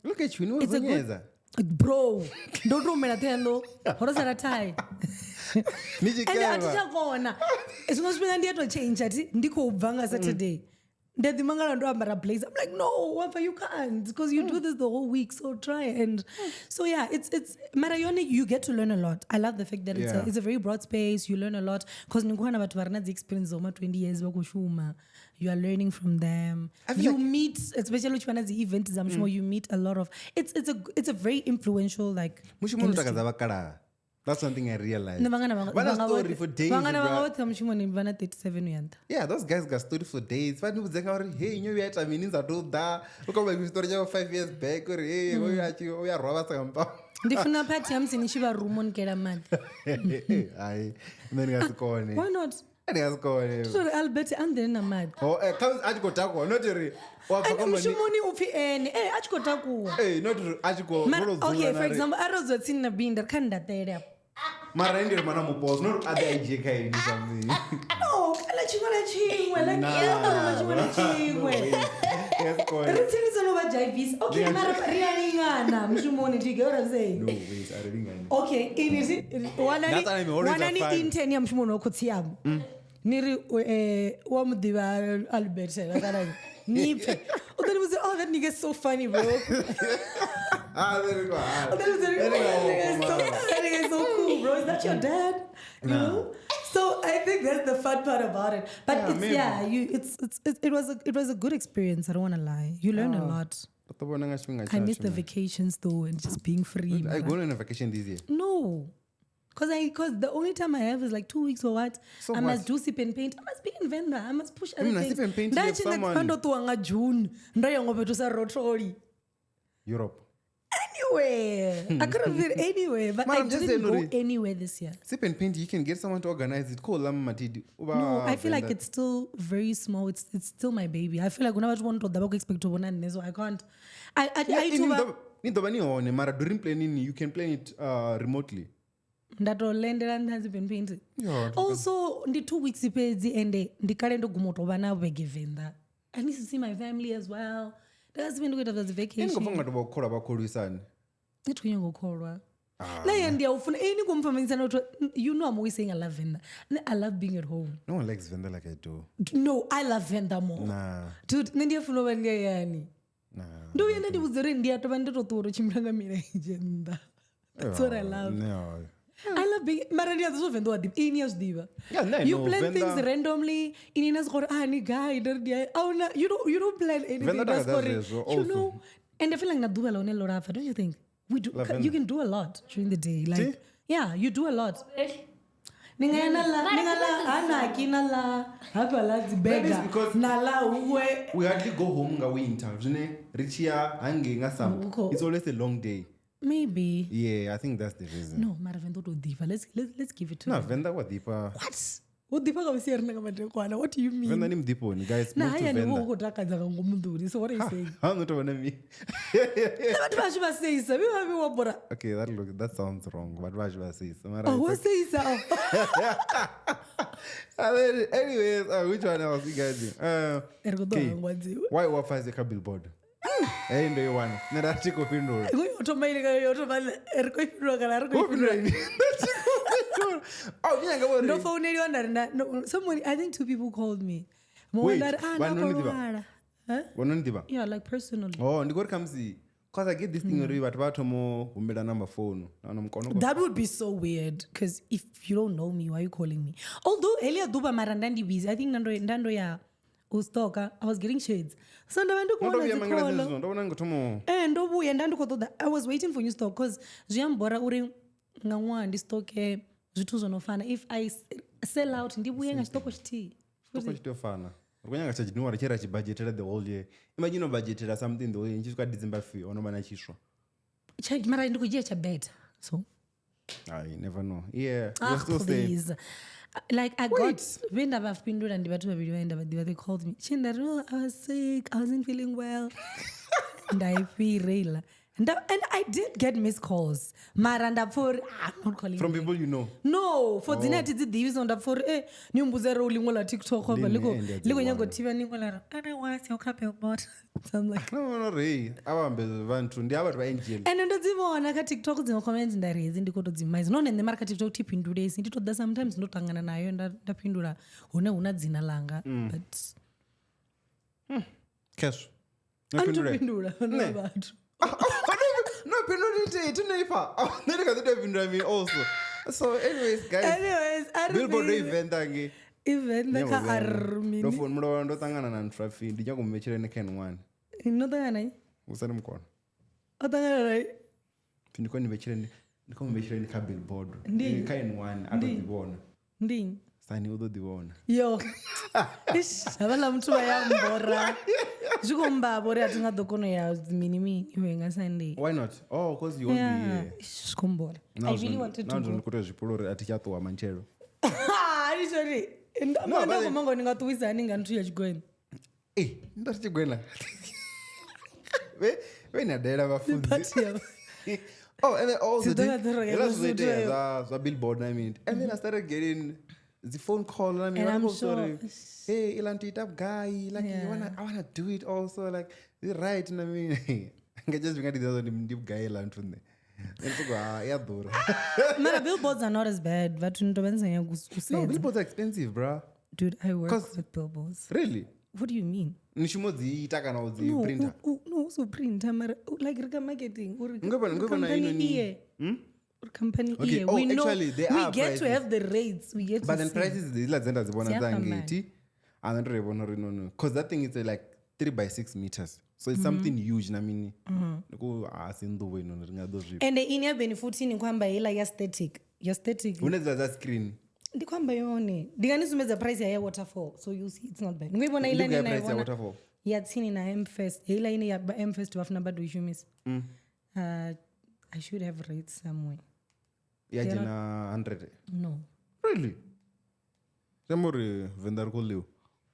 look at you, it's a good bro. Don't do me atendo. What is that tie? And it's not been to change it. Ndiko Vanga Saturday. Then the manga place. I'm like, no, Wafa, you can't because you do this the whole week. So try and so it's Marayoni. You get to learn a lot. I love the fact that it's a very broad space. You learn a lot because the experience over 20 years. You are learning from them. You meet, especially which one has the event. I'm sure you meet a lot of. It's a very influential like. That's something I realized. One story for days. Yeah, those guys got story for days. But people say, hey, you know, I mean, I told that. Look at my story 5 years back. Or hey, we are robbers. Different party. I'm saying she was Rumon Keraman. Why not? So Albert and then I'm mad. Oh, comes Ajiko not a okay, for example, I was in a bin that can't that there. Marandi Manamu pose, not other AJK. No, I let you okay, oh, that nigga's so funny, bro. There you go. That nigga's so cool, bro. Is that your dad? You know? So I think think that's the fun part about it. But Yeah, it's maybe. it was a good experience. I don't want to lie. You learned a lot. I miss the vacations though and just being free. I go on a vacation this year. No. Because the only time I have is like 2 weeks or what. So I must what? do sip and paint. I must be in Venda. I must push I mean, other sip things. and paint, you have someone- June. Europe. Anywhere. I could have been anywhere, but Man, I I'm just didn't saying, go anywhere this year. Sip and paint, you can get someone to organize it. Call them Matidi. No, I feel like it's still very small. It's still my baby. I feel like whenever I want to expect to win, so I can't. During planning, you can plan it remotely. Yeah, Also, the 2 weeks ipedzi and ndikale ndogumotova navo vegevenda. I need to see my family as well. That's when we have this vacation. Ndithunyengokholwa. Like ndiyawufuna ini kumfamisa nokuthi you know I'm always saying I love Venda. I love being at home. No one likes Venda like I do. No, I love Venda more. Nah. Dude, ndiyafuna uba ndiyayani. Nah. Ndoyenda ndikuzere ndiyatova nditotoro chimranga mirenje nda. That's what I love. No. I love being mara ndiyazo Venda wadiba. Ini yazdiba. Yeah, no, You no, plan Venda- things randomly. Ini nazikore ni guy ndirdiya. Awuna you don't plan anything. Venda That's does what this you also. know. And I feel like naduba lone lorafa, don't you think? We do. Lavender. You can do a lot during the day. Like See? yeah, you do a lot. Really? Ningayana la hapa la Maybe it's zibega because- nala uwe. We hardly go home in winter. Ukho. It's always a long day. Maybe. Yeah, I think that's the reason. No, mara Venda to diva. Let's give it to No, her. Venda what deeper. What? What diva kabisiyarina kamadekwana? What do you mean? Venda nim deep on guys. Na Move to haya ni Venda. wo kutakaza ngomunduri. So what are you saying? I'm not one of me. Abantu basho baseyisa. Biba wabora. Okay, that sounds wrong. But what should I say? Oh, waseyisa. Anyways, which one else you guys do? Okay. Why wafa is a billboard? Hey, do you want? Nada chiko pindura. Oh, yeah, go No on. phone no, someone I think 2 people called me. Wait, Huh? One diba. Yeah, like personally. Oh, ndiko comes see. Cause I get this thing already, but what more umbeda number phone. That would be so weird because if you don't know me, why are you calling me? Although earlier duba marandandi busy, I think Nando ya ustoka, I was getting shades. So ndabantu kuona zikolo. Ndobuya ndandukotoda. I was waiting for you stock because ziyambora uri ngangwa ndistoke zvitu zonofana. If I sell out ndibuye ngachitoko chiti. Fana. Kunyanga cha January chera chibudgetera the whole year. Imagine budgetera something the whole year chiswa December fee onomana chishwa. Mara ndikujia cha better. So I never know. Yeah, you're still saying. please. Like I got when I've been doing and they called me. Chinda, no, I was sick. I wasn't feeling well. And I feel real. And I did get missed calls. Maranda for I'm not calling From you. people you know. No, for dinner did the use on the for nyumbuze rolling wala TikTok over ligo nyango TV ningola. I don't want to come about. So I'm like No, really. Awambe vantu ndi abantu angel. and ndozivona ka TikTok dzino comments ndarezi ndikoto dzimaizi none ne market TikTok tipindure isi nditoda sometimes ndotangana nayo ndapindura una dzina langa but Cash. andipindura nabantu No, penalty tunipa. Nenda kadipindura me also. So anyways, guys. Billboard event ange. even the car army No phone ndo tangana na traffic ndija kumechera ne Ken 1. inotangana Usani mkono. otangana Ndiko nimechera ndiko nimechera ka Billboard. Ndi. Ken 1 atodibona. ndini Sani udodibona. yo ish abala mtu bayambora zikombabore atinga dokono ya mini iwe ngasande Why not? Oh, because you won't be here. zikombora I really wanted to go Ndikuto zvipulore atichatowa manchero. ari sorry ndamanda komango ningatuwisa ningantu ya chigweni Ndarichigwena. We nadera vafunzi. party ya Oh, and then also the Billboard, I mean. And then I started getting the phone call, I mean, And I'm I'm sure- sorry. Hey, Ilanti up guy, like Yeah. I wanna do it also, like you're right, and I mean, I just began to do the deep guy Ilantunde. And so yeah, dura. Mara billboards are not as bad but ndobenza No, kusema billboards are expensive, bruh. dude I work 'Cause- with billboards Really? what do you mean Nishimodziita kana udzi no printer. no so printer mara like rika marketing uri Ngoba na company inoni. iye company Okay, here. oh, We know actually, there we are get prices. to have the rates. We get But to then see. prices dzila dzenda dzibona Ziyafambana. dzangeti anondorevona no because that thing is like 3x6 meters, so it's something huge namini asinduwe inono ringadozvipa And ini yabenefit ini kwamba ila aesthetic une dzila dza screen ndikwamba yone ndikanisumedza price ya waterfall, so you see it's not bad. Ngoibona ila Look at nina price ya waterfall. yatsini na M-Fest ila ine ya M-Fest wafuna bado ishumisa. I should have rates somewhere. yajena 100 No. really semuri Venda ri kuliwa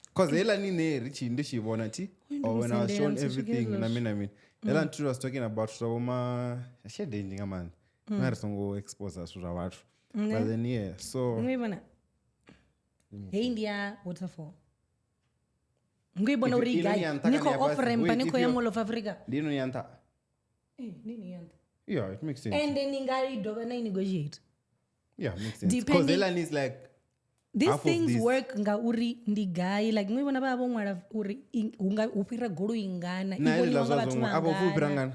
because hela nine richi ndishivona ti when I was shown everything namin hela nti was talking about ma shedenji ngamani mari songo expose us zva vathu but then yeah so Ngoibona hey ndiya waterfall ngoibona uri guy niko off ramp niko ya Mall of Africa ndino yanta nini yanta yeah it makes sense and then ingali doba na negotiate. yeah makes sense because Depending- hela is like These half of things this. work nga uri ndi guy like ngoibona baba bonwala uri unga upira golo ingana na iboni ila wanga bathu zvazvo apo vangana fupirangana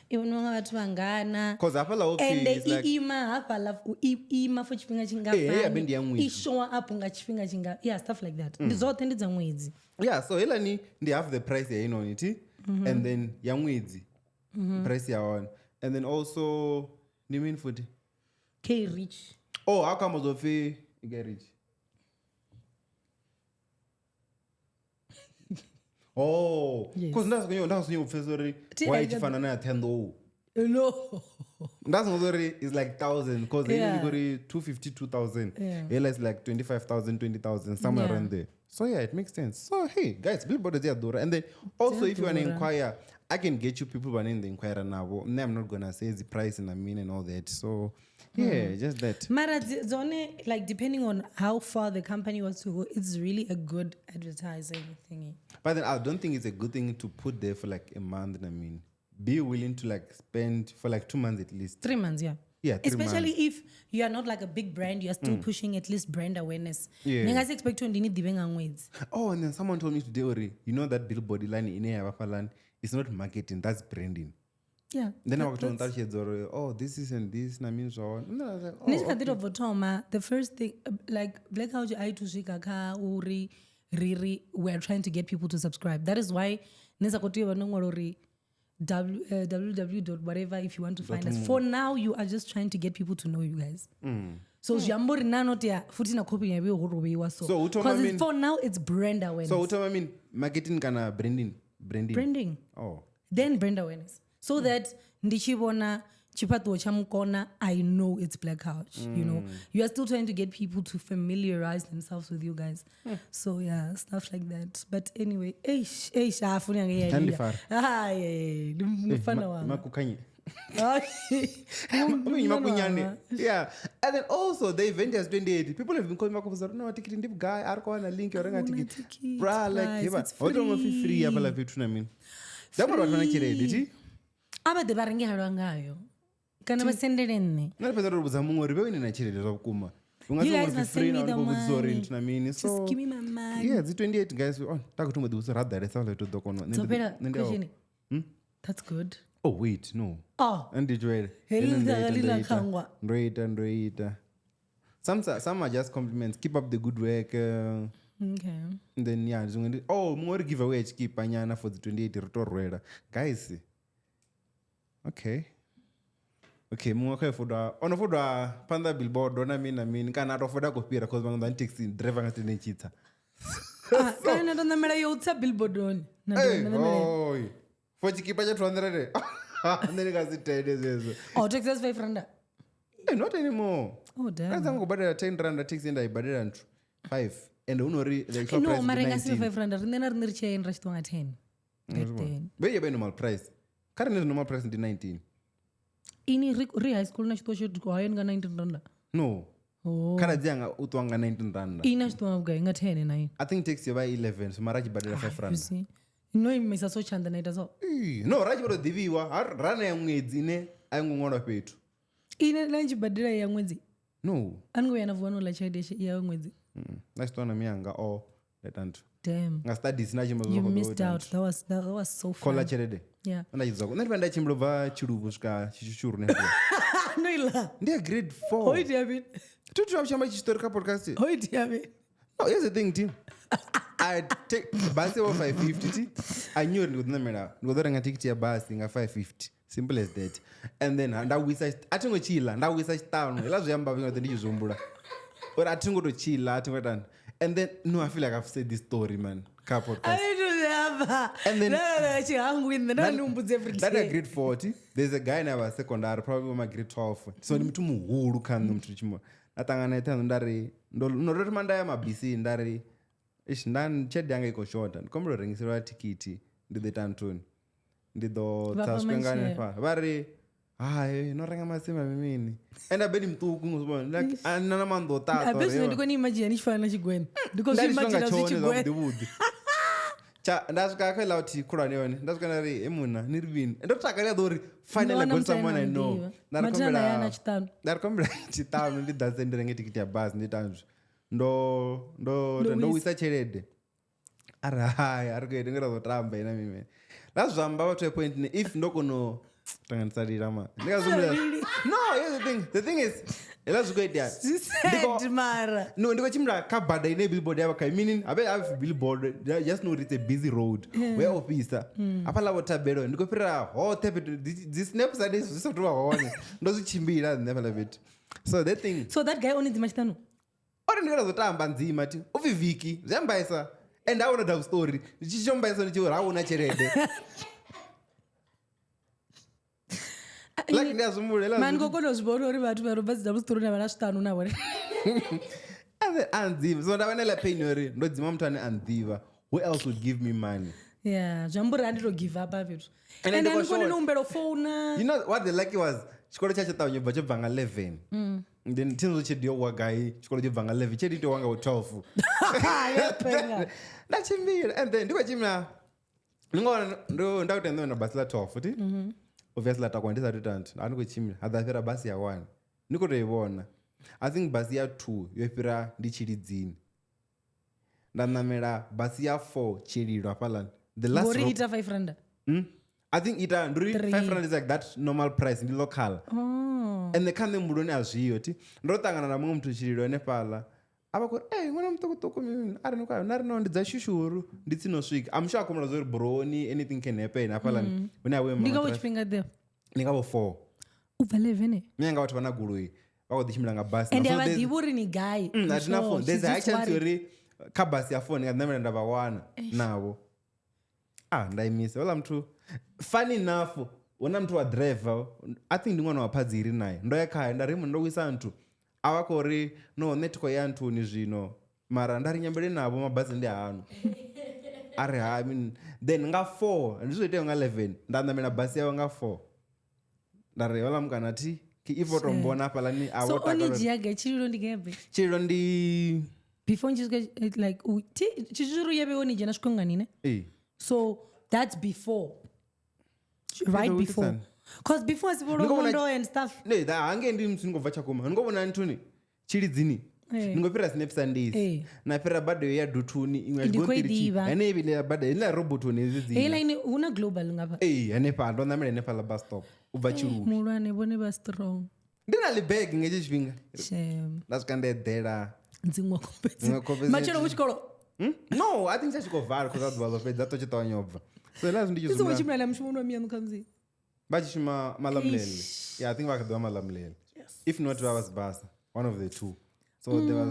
iboni wanga bathu vangana because hapa la and is like ima hapa lafu ima for chipinga hey, abendi ya chingafani mwezi. ishowa up nga chipinga chinga yeah stuff like that ndizote ndidza mwedzi yeah so hela ndi half the price ya inoniti and then ya mwedzi price ya one and then also ni mean futhi K rich oh how come ozofe get rich oh Yes. because ndasinyo professor Ti- why I ichifanana ya 10 though no ndasinozori is like 1000 because Yeah. yeah. 250 2000 Yeah. hela is like 25000 20000 somewhere Yeah. around there so yeah it makes sense so hey guys Billboard is adora and then also if you want to inquire I can get you people running the inquirer now and I'm not gonna say the price and I mean and all that so yeah just that mara zone like depending on how far the company wants to go it's really a good advertising thingy. but then I don't think it's a good thing to put there for like a month and I mean be willing to like spend for like 2 months at least 3 months yeah 3 especially months. if you are not like a big brand you are still pushing at least brand awareness Yeah. ningasi expect to ndini dive nga mwedzi oh and then someone told me today Ori, you know that Billboard line in here it's not marketing that's branding yeah then I was told that oh this is and this na means so and then I was like oh nichikatiro the first thing like blackout aitusvika ka uri riri we're trying to get people to subscribe that is why nesakoti vanongwara uri www whatever if you want to find us for now you are just trying to get people to know you guys so zvambori nanoti futi na copy yabe horobewa So, so utoma because mean- for now it's brand awareness so what I mean marketing kana branding branding oh then brand awareness so that ndichivona chipatuo chamukona I know it's Black Couch you know you are still trying to get people to familiarize themselves with you guys so yeah stuff like that but anyway afuni Tandifara. mfana wa makukanye makunyane yeah and then also the event has 28 people have been calling makufuzaro no ticket ndip guy arikona link yorenga ticket ticket, bra like guys, hiva it's hotongo free. free apa la vitu na mimi ndabona watu wanachiredi ti abade varengehalwa ngayo kana vasendele nne nalipeza robudza mumwe rive ine nachiredi zvakukuma You guys must send me the money. tuna mini just so give me my money yeah the 28 guys on takutumwe dibuso radare sala to dokono Zopera question that's good oh wait no oh andijwele helina kangwa ndoita some are just compliments keep up the good work okay and then yeah zvimwe oh mumwe uri giveaway achikipa nyana for the 28 ritorwera guys okay mumwe akaifodwa onofodwa panda Billboard ona mini kana atofoda kupira cause vamwe vani taxi driver ngati nechitsa kana ndonamela youtsa Billboard on oi for chikipa cha 200 ndeni kasi 10 zezo oh Texas 500 not anymore oh damn kanza ngobadala 10 rand taxi ndaibadala 5 and unori the actual no price marenga is si 500 rinena rineri chaendra chitwanga 10 back then beye by normal price currently normal price ndi 19 ini ri high school na chitwa chetu hayenga 19 rand no oh kana dzianga utwanga 19 rand ina chitwa mga inga 10 na I think taxi by 11 so mara chibadala 5 you rand see no imisa so chanda naita so no rachi bado diviwa rana ya mwedzi ne ayingongona petu ine lanchibadira ya mwedzi no angoyana vuano la chaide ya mwedzi nachitwana mianga o letantu damn nga studies nachimbo you missed out that was so fun kola cherede yeah ndachizako ndipanda chimbobva chiruvu svika chichuchuru ne Noila. Ndiye grade 4. Hoyt yabe. Tutu amshamba chistory podcast. Hoyt yabe. No, here's the thing, team. I take bus over 550. I knew it would not go ticket ya bus in 550. Simple as that. And then and we say atingo chilla, and we say town. Elazo yamba vinga the zumbura. But atingo to chilla, atingo done. And then no, I feel like I've said this story, man. Car podcast. And then that I grade 40. There's a guy in our secondary, probably my grade 12. So ni mtu muhuru kandi mtu chimo. Natangana etano ndari ndo manda ya mabisi ndari ish ndan chedi yanga iko short. Komro ringisira tikiti ndi tantuni. Ndido taskengane pa. Bari no renga masema mimini. Enda bedi mtuku ngusibona like anana mando tato. Abeso ndiko ni imagine nishifana chigwena. Ndiko si imagine chigwena. Cha ndasuka kwela uthi khulwane yone ndasuka nari emuna nirivini ndotaka dori finally got someone I know ndarikombela chitano ndidasendere ngetikiti ya bus nditanzvo ndo wisa chelede ari kuenda ngazotamba ina mime lazvamba vatwe point ne if ndokono tanganisarira ma ndikazumira no here's the thing is elazvikuita ndiko chimira kabhadha ine billboard yavaka meaning have billboard just know it's a busy road where officer apalavo tabelo ndikopirira hothe snaps ades zvisotova ndozvichimbira nepalaveti so that thing so that guy only dzimachitano ori ndikazotamba nzima ti uvivhiki zvambaisa and aona dove story ndichichombaisa ndichiuraona cherede like ndazumule man kokono zvibona uri vatu varobva dzidzamusitoro navana svitano navo anziva so ndavanela pain yori ndodzima muthu ane anziva who else would give me money yeah zvamburi handito give up apetu and andikone neumbero fona you know what the lucky was chikoro chacho taunyobva chobva nga 11 then tinzo chediyo wagai chikoro chobva nga 11 chedito wanga 12 ndachimbira and then ndiko chimira ndingoona ndakuti ndona basi la 12 futi obviously latakwandisa tutantu andikochimira hadhafira basi ya 1 ndikotoivona I think basi ya 2 yopira ndichiridzini ndanamera basi ya 4 chiriro pala the last Gori ita 500 I think ita nduri 500 is like that normal price ndi local and the kane mbuloni azviyo ti ndotangana na mumwe mtu chiriro nepala avakuri mwana mutokotoko mimi ari nokwayo nari no ndidzashushuru nditsinosvika I'm sure akomera zori broni anything can happen apala when I went ndikawo chipinga there ndikavo 4 ubva 11 myenga kuti vana gurui vakodhichimira nga basi and avadhivuri ni guy atina phone there's a chance yori kabasi ya phone ngamira ndavawana navo ndaimisa wala mtu funny enough wona mtu wa driver I think ndimwana wapadziri naye ndoyakaya ndarimo ndowisa mtu avakori no netiko yantu ni zvino mara ndari nyambere navo mabhazi ndi hano ari I mean then nga 4 ndizoite nga 11 ndandamira basi yavo nga 4 ndari wala mukana ti ivotombona pala ni so only jiaga chiriro ndigembe chiriro ndi before njiswe like chiriro yebe oni jena shkonganine so that's before right before because before sivolondo and stuff ne da hange ndi mthu ngobva chakoma ngobona ntuni chilidzini ngopira snap sundays napira bado ya dutuni imwe gontiri ane ibile bado ina robot one zizi line una global ngapa ane pa ndo namele ne pa la bus stop ubva chirubi mulwane bone ba strong ndina le bag ngeje chipinga shame lasikande dela ndzingwa kompetsi machero kuchikolo no I think chachikovhara because adwa lopedza tochitawanyobva so lazvo ndichizuma iso chimwana mshumo wa miyanu kanzi bachishima malamlele yeah I think vakadwa malamlele if not was basa one of the two so there was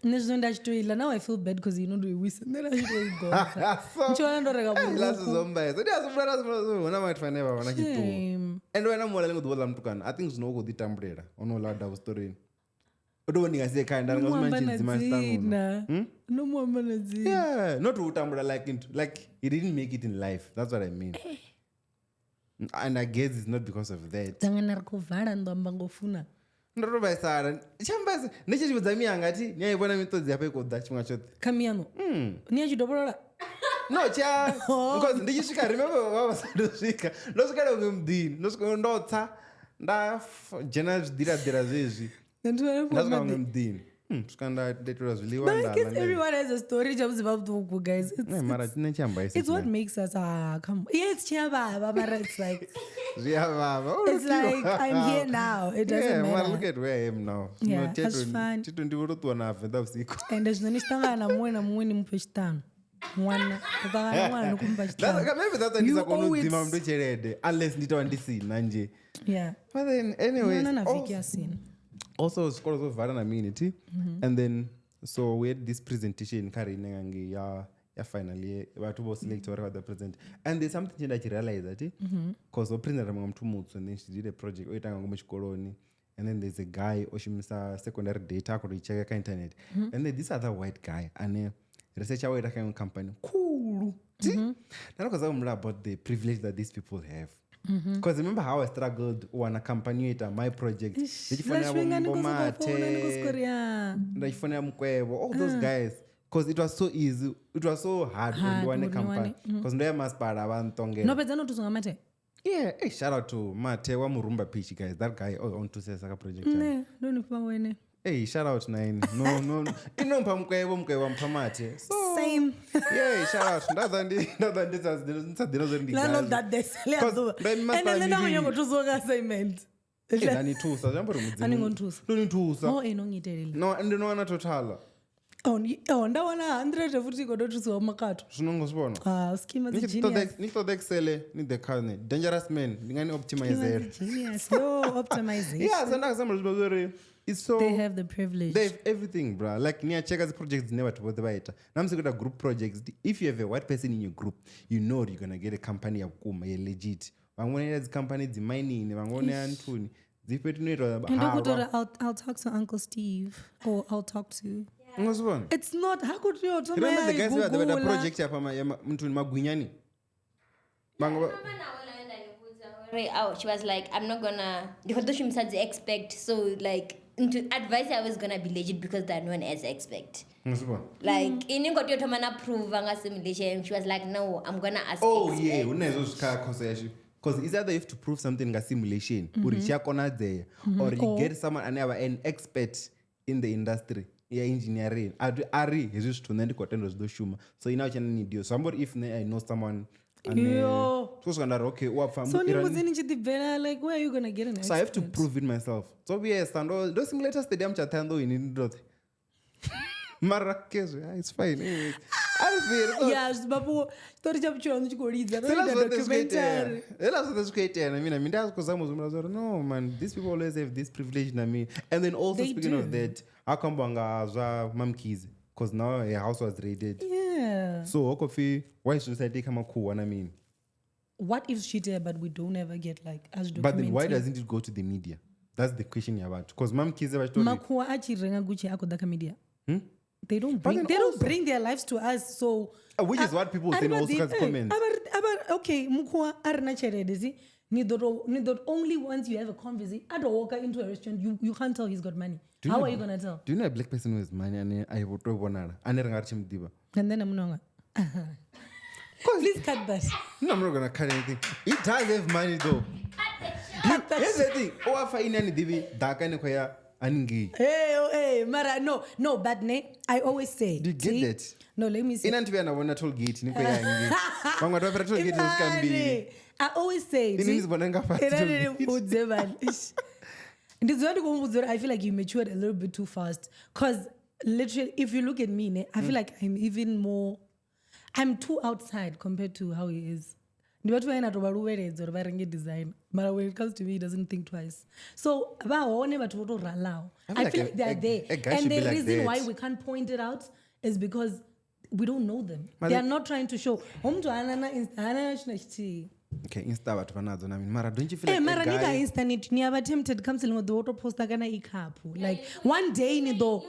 nezvo ndachitoila now I feel bad because you know do we send that shit go nchona ndoreka bulu lazo zomba so ndiazofara ona might find never wana chitu and when I'm like udwola mtukana I think zvinoko ditambrera onola davo story odoni ngasiye kind ngazimanje zimastango no mwamba zina yeah not utambura like he didn't make it in life that's what I mean and I guess it's not because of that tangana rikovhara ndomba ngofuna ndorobaisara chambasi nechechibudza miyangati nyaibona mitodzi yapa ikodha chimwa chote kamiyano niyachidoborola no cha because ndichisvika remember wavasandosvika ndosvika nemwe mudhini ndosvika ndotsa ndajena zvidhiradhira zvezvi ndasvika nemwe mudhini Skanda dated ziliwa But I guess ndala. everyone has a story, guys. Mara tinechamba It's what makes us come. Yeah, it's Chiababa, but it's like it's like I'm here now. It doesn't matter. Look at where I am now. Yeah, that's fine. Tito ndivototua na Venda usiku. And there's no nistanga na muweni mpeshitano. Mwana kumpa chitano. Maybe that's why ndisakonodzima mndu cherede unless nditawa ndisina nje. Yeah. But then anyways, also scholars of Vanda community, and then so we had this presentation carrying ya finally watu bo select whatever the present, and there's something that I realized that because we present among mtu mutsu, and then she did a project oitanga ngoma chikoloni, and then there's a guy oshimisa secondary data ko check ka internet, and then this other white guy and researcher wa ita company cool because I'm about the privilege that these people have. Because remember how I struggled on a company with my project. All those guys. Because it was so easy. It was so hard when you want a company. Because they must be around. Yeah, hey, shout out to Mate wa Murumba Pitch, guys. That guy on to say Saka project. Hey, shout out nine. No. Mkwewa mpamate. Same. Yeah, shout out. None of that this. And then now you go to Zoga assignment. No, and no one total. Ndawana 100 futhi kodwa makato. Sinongosibona. Schema the genius. Nito excel ni the carne. Dangerous man. Ngani optimizer. Genius. No optimization. Yeah, so now it's so they have the privilege. They have everything, bro. Like near checkers projects never to bother by it. Now I'm saying group projects. If you have a white person in your group, you know you're gonna get a company of kuma, you're legit. Wangone has company the mining, wangone antuni. I'll talk to Uncle Steve, or I'll talk to. Yeah. It's not. How could you? Remember the guys who had the project ya pama mtu Magwinyani. She was like, I'm not gonna. Because she said expect, so like. Into advice I was gonna be legit because they're known as expect. Like in got your tomana prove simulation. She was like, no, I'm gonna ask. Oh expect. Yeah, because either you have to prove something in a simulation, or you get someone an expert in the industry, engineering. Ari is just to nend contenders do shuma. So you know you need you. Somebody if I know someone. Okay, so like where are you gonna get an expert? So I have to prove it myself. So yes, and those simulators stadium chatando in Indot. Marrakesh, it's fine. Anyways. Yes, Babu, story no man, these people always have this privilege na me. And then also speaking of that, I come Mamkhize. Because now her house was raided. Yeah. So, Okofi, why should I take him cool? What I mean? What if she did, but we don't ever get like as documented? But then why doesn't it go to the media? That's the question you're about. Because Mamkhize was told Makua achi renga guchi akodaka media. They don't bring their lives to us. So which is what people say in all kinds of comments. Okay, Mukua arna cheredezi. Need only once you have a conversation, I'd walk into a restaurant, you can't tell he's got money. How are you gonna tell? Do you know a black person who has money and I would talk one hour? And then I'm not. Please cut that. No, I'm not gonna cut anything. He does have money though. Here's the thing. Hey, Mara, no, but I always say. Do you get that? No, let me say. I always say. I feel like you matured a little bit too fast. Because literally, if you look at me, I feel like I'm too outside compared to how he is. But when it comes to me, he doesn't think twice. So, I feel like they're there. And the reason why we can't point it out is because we don't know them. They are not trying to show. Okay, Insta but I mean, Mara, don't you feel like Mara nika Insta ni never tempted counseling with the auto poster kana ikapu. Like one day ni do.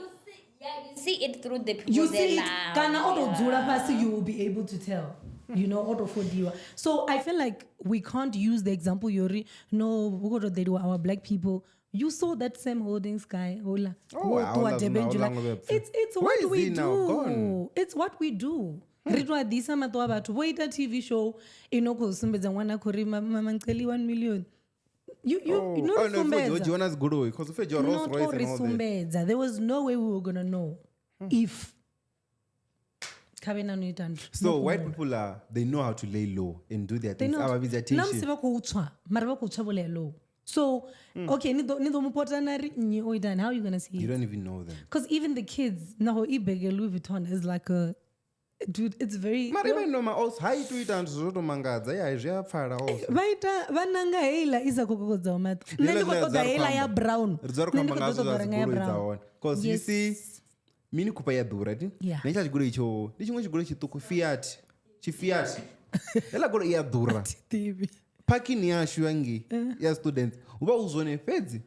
You see it through the people. You see it kana auto zura pasi, you will be able to tell. You know, auto for diwa. So I feel like we can't use the example Yuri. No, they do our black people. You saw that same holding sky. Hola. It's what we do. It's what we do. Ritwa disa matwa about wait a TV show inoko sumbeza wana kurima Mamkhize 1 million. You no, Jonas Guru, because if you're Rolls Royce and all that. There was no way we were gonna know if. So white people they know how to lay low and do their things. Our visitation. So okay, how are you gonna see it? You don't even know them. Because even the kids now, Louis Vuitton is like a dude. It's very. Even know my also how you do it and so to mangaza. Yeah, also. Vananga hela isa kokoza mat. Nendiko koza hela ya brown. Because you see, mini kupa ya dura, right? Yeah. Nesha chigure icho. Ndichimwe chigure chituku Fiat. Fiat. Ela gore ya dura. Parking ya shuangi ya students. Uba uzone fedzi.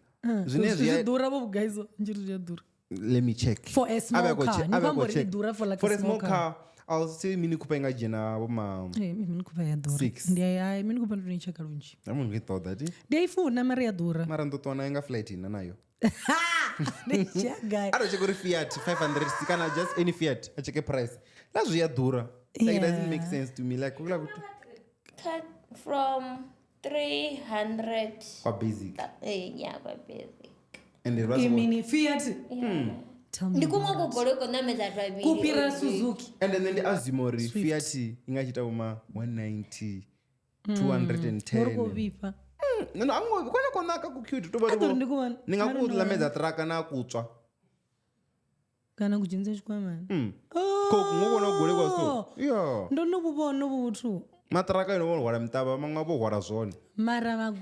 Zvinezvi dura bo guys, njiri dura. Let me check. For a small car. For a small car. I'll say mini kupa inga jena uma. Mini kupa ya dura. 6. Ndiye mini kupa ndo nicheka lunji. I'm going to thought that. Ndiye phone mara ya dura. Mara ndo tona inga flight ina nayo. Guy. I don't check Fiat 500. Can I just any Fiat? I check a price. That's really dura. Like it doesn't make sense to me. Like cut from 300. Quite basic. Yeah, quite basic. And the rest of mini Fiat. Tell me. Kupira Suzuki. And then the Azimori Fiat ingachita uma 190 210. No, I'm going to naka ku cute to bado. Ningakuudla meza traka na kutswa. Kana kujinze chikwama. Ko ngobona gole kwaso. Yeah. Ndono bubona buthu. Matraka ino wala mtaba mangabo wala zone. Mara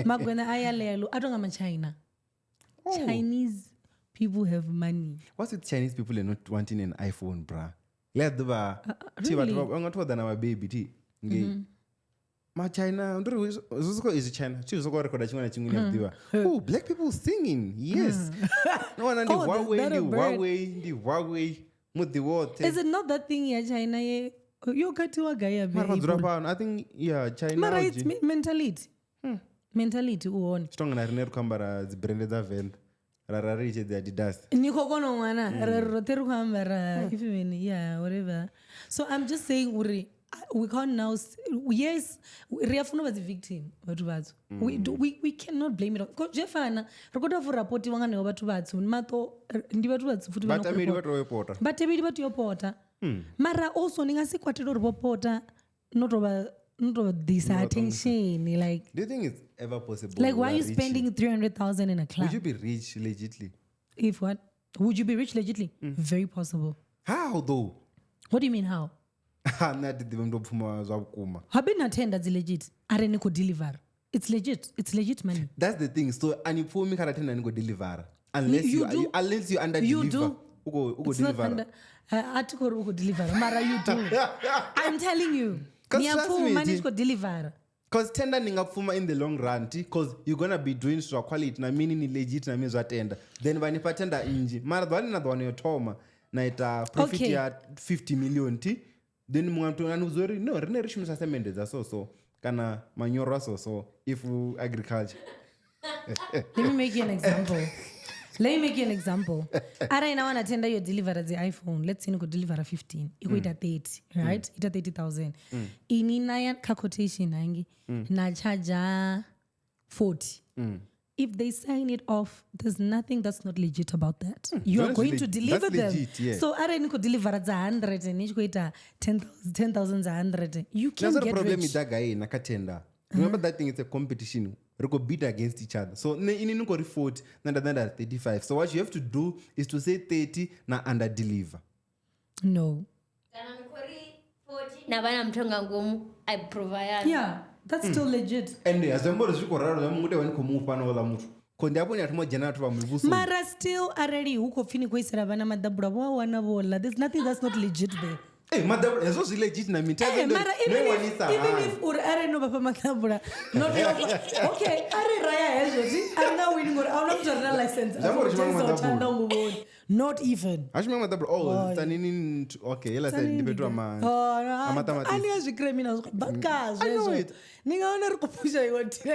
magwena ayalelo atonga ma China. Chinese people have money. What's with Chinese people and not wanting an iPhone, bruh? Let the really? I'm not told that our baby tea. Ma China, is China. She was recording chingwana. Oh, black people singing. Yes. No one and the Huawei, with the water. Is it not that thing here, China? You got to a guy. I think China. Mara it's mentality. Mentality uone. Strong na riner kambara zibranded za Venda. Rarariche the Adidas. Niko kono mwana. Raroteru kambara. If you mean, yeah, whatever. So I'm just saying, Uri. We can't now. Yes, Riafuno was the victim. We cannot blame it on. Because Jeffana, recorder for reporting one over to Batsu, Mato, Ndibatsu, but I mean, what reporter? But I mean, what your porter. Mara also, Ningasi Quattro reporter, not over this attention. Like, do you think it's ever possible? Like, why are you spending 300,000 in a club? Would you be rich legitly? If what? Would you be rich legitly? Very possible. How though? What do you mean, how? Have been attended as legit. Arene could deliver. It's legit. It's legit money. That's the thing. So, and if you can attend and go deliver, unless you under you deliver, do. Ugo deliver. Article ugo deliver. Mara, you do. I'm telling you. Niafu manage to deliver. Because tender ningafuma in the long run, because you're gonna be doing so quality. Na meaning legit na means attend. Then when you tender inji, mara dwani na dwani yotoma na ita profit ya 50 million ti. Then mwantu anuzori no rene rich musa semende za so kana manyoro so if agriculture. Let me make you an example. Ara ina wana tenda yo deliver the iPhone. Let's say you could deliver a 15. You ita 30, right? Ita 30,000. Inina ya quotation nangi na charge 40. If they sign it off, there's nothing that's not legit about that. You are going to deliver them. Legit, yeah. So, I don't deliver at 100 and each go 10,000 100. You can't get rich. That's the problem with that guy nakatenda. Remember that thing is a competition. We go bid against each other. So, in go 40, nanda 35. So, what you have to do is to say 30 na under deliver. No. I provide. Yeah. That's still legit. And as the more Mara still already who could finish with Savannah Madabra. There's nothing that's not legit there. Hey, Madam, it's also legit. I mean, even if Ure no Papa Macabra, not okay, I'm now winning or out of journal license. Not even. I remember oh, standing okay, let's say the drama. Oh, alias criminals, but cars. I know it. Ninga Pusha, you want to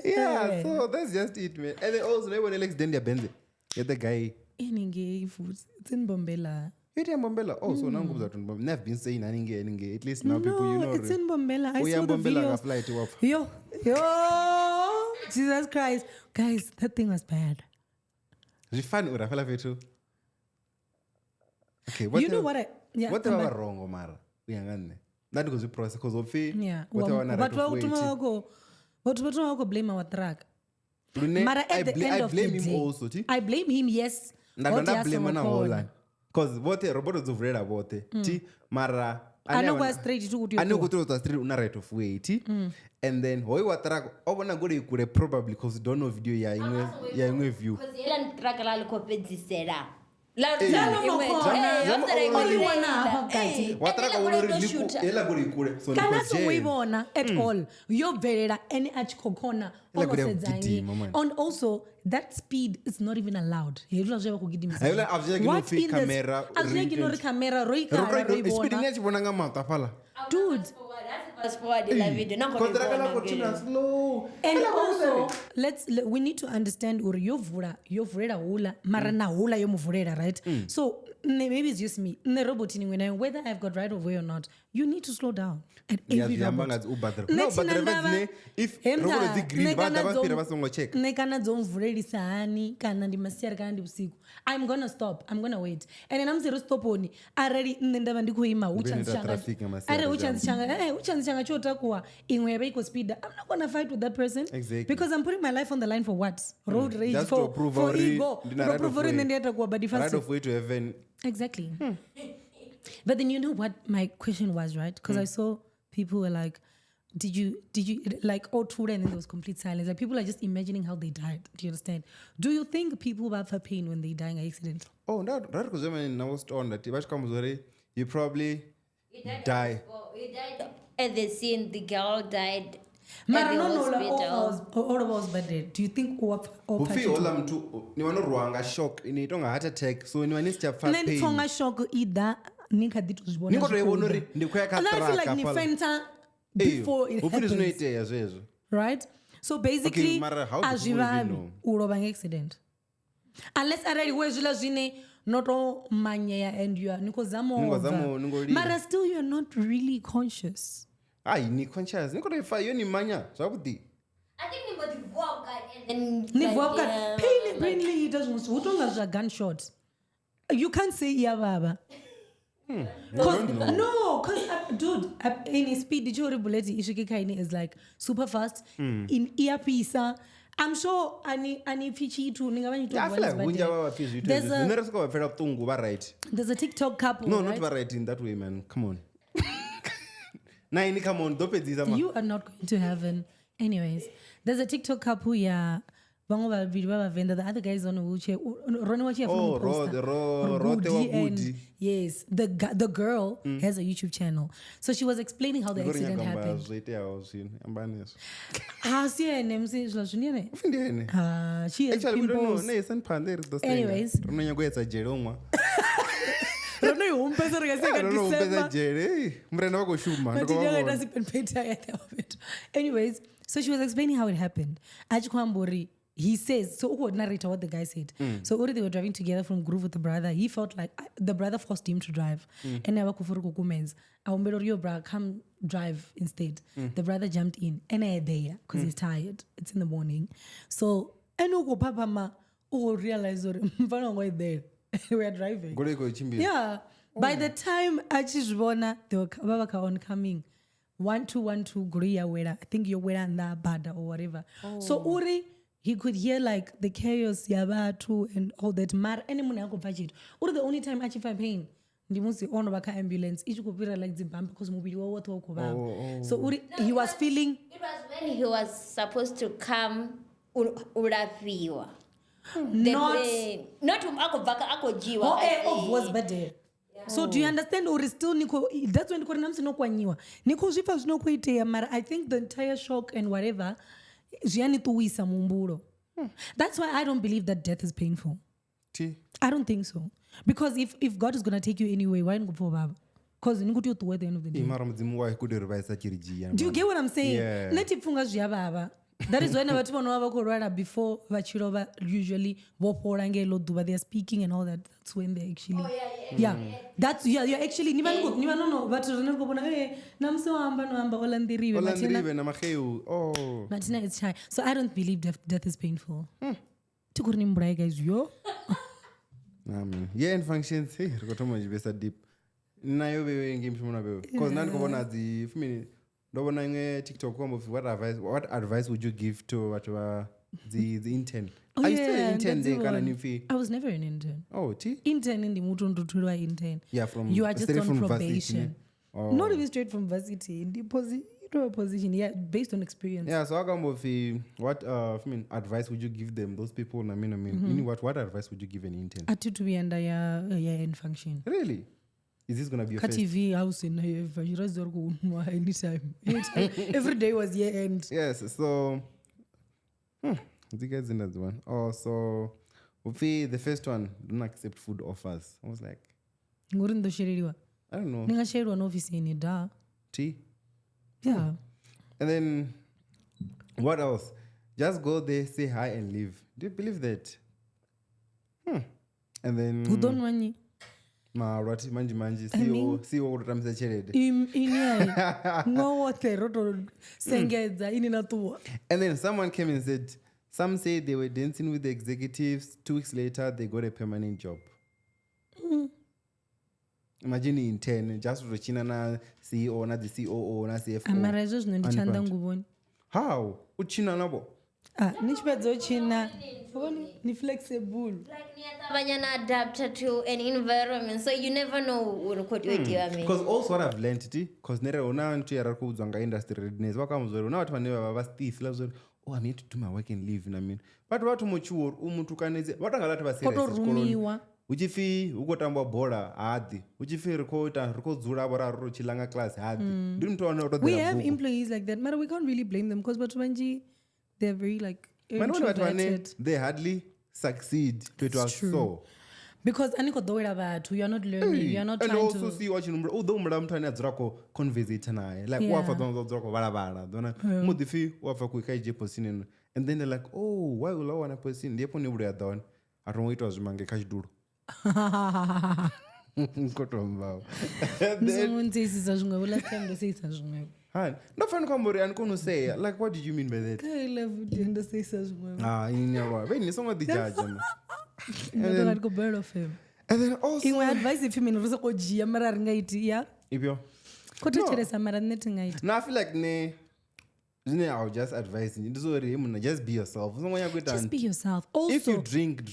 yeah, so that's just it, man. And then also, when Alex Dendia Benz, get the guy. It's in Bombela. Yeti Mbombela. Oh, so now I've been saying aninge. At least now people you know. It's in Mbombela. I saw the videos. Yo, Jesus Christ, guys, that thing was bad. Refund urafala vetu. Okay, you know what? What they were wrong, Omar? We are that goes the process because of fee. Yeah. But what blame our track? Mara at the end of the day, I blame him also. I blame him, yes. I don't blame him Holland. Because what the robot is read about it. Mara. I know what's straight to I know what was straight on a right of way. And then why what track? Oh, when I go you could probably because don't know video ya in view. Because Ellen track a lot of said Only one at all. You're very any achikokona. And also that speed is not even allowed. What's in the camera? Dude. And also, we need to understand you've read a hula, marana hula yomuvurera, right? So maybe it's just me. Whether I've got right of way or not, you need to slow down. At every robot. No, but the if robot is green, I'm gonna stop. I'm gonna wait. And then I'm zero stop on already. Speed. I'm not gonna fight with that person. Exactly. Because I'm putting my life on the line for what? Road rage, for ego. Right of way to heaven. Exactly. But then you know what my question was, right? Because I saw people were like, did you like all true, and then there was complete silence. Like people are just imagining how they died. Do you understand? Do you think people will have pain when they die in an accident? Oh, that because when I was on that you probably die. You died at the scene. The girl died. All of us but dead. Do you think shock in heart attack so pain shock either and I feel like Fenta before it happens. Right? So basically as you accident. Unless already not all mania and you are but still you're not really conscious. Ni conscious. Ni ni manya. So I think anybody walk and then pain he doesn't want a gunshot. You can't say yeah baba. Because dude, in speed the bullet is like super fast in earpiece. I'm sure any fichi too. There's a TikTok couple. No, right? not right in that way, man. Come on. Come on, you are not going to heaven. Anyways, there's a TikTok couple, yeah. Venda, the other guy is on a wheelchair. Yes, the girl has a YouTube channel. So she was explaining how the accident happened. She has pimples. Anyways. Anyways, so she was explaining how it happened. He says, so who would narrate what the guy said? So already they were driving together from Groove with the brother. He felt like the brother forced him to drive. And now come drive instead. The brother jumped in. And I there because he's tired. It's in the morning. So papa ma realize there. We are driving. Yeah. By the time Achishbona, they were oncoming. 1212 Goria Wera. I think you're wearing that bada or whatever. So Uri, he could hear like the chaos, Yabatu, and all that. Anyone else could it. Or the only time I find pain. The most on baka ambulance. Each could be like the bump because movie what. So Uri, he was feeling. It was when he was supposed to come Urafiwa. Not was better. So do you understand or still Nico? That's when no kwaniwa. Nico Zifa's no kwite mara. I think the entire shock and whatever that's why I don't believe that death is painful. I don't think so. Because if God is gonna take you anyway, why not go for Baba? Because you go to at the end of the day. Do you get what I'm saying? Yeah. That is when vhathu vanova korwala before vachirova usually vopola ngelo duva they are speaking and all that. That's when they actually that's you're actually niva no vhathu rene kopona namse wamba no amba olandirive na makheu Martina it's shy. So I don't believe death is painful. Tukuri ni mbrai guys yo. Yeah, in functions hey rikotoma jibesa deep nayo bewe ngimshimona bewe because nani kobona zi fumini ndobona nge TikTok kombo what advice would you give to whatever the intern are you still an intern there kana nifi I was never an intern. T Intern in the mutu ndutulwa intern. Yeah, from you are just on probation. Oh. Not even straight from varsity in the position based on experience. Yeah, so akambo what advice would you give them those people I mean what advice would you give an intern Atu to be under in function. Really? Is this gonna be your first? TV house in anytime. Every day was year end. Yes, so the guys in that one. Oh, so the first one don't accept food offers. I was like, I don't know. Ninga share one office in da. Tea. Yeah. And then what else? Just go there, say hi and leave. Do you believe that? And then Who don't want you? Rati manji CEO utamza cherede. And then someone came and said some say they were dancing with the executives 2 weeks later they got a permanent job. Imagine in 10 just rochina na CEO na the COO na CFO. Amara zo zinondichanda nguboni. How? Uchina nabo? Nichipedza uchina. Ni flexible. Like niyabanyana adapt to an environment, so you never know what you're doing. Because also what I've learned because nere ona ntu yara kudzanga industry readiness wakamuzori una watu vanenge baba stiff lazori I need to do my work and leave but watu muchuo umuntu kaneze vatangalati va serious kotorumiwa uchifi ukotamba bhora hadi uchifi rikodzura bora ruro chilanga class hadi ndiri mutaona we have employees like that but we can't really blame them because watu vanji they're very like they hardly succeed to so because anikodowera vatu you're not learning you're not trying and also to see watching although muthu ane adzirako conversate naye like wafa dzirako varavara dona mudifi wafa kuikaije position and then they're like oh why will I want a position ndipo nebudo yadona atongoitwa zvimange kachiduro kotombao ndizonzisisa zvimwevo last time ndoseyisa zvimwevo ndofana kwambori andikonoseya like what did you mean by that I love it ndoseyisa zvimwevo inyarwa venisongodhijaja ndonatiko of him and then also imwe advice if mine risokojiya mara ringaiti ya ipyo kotocheresa mara netingaiti no I feel like I'll just advise you just be yourself. Just be yourself. Also, if you drink.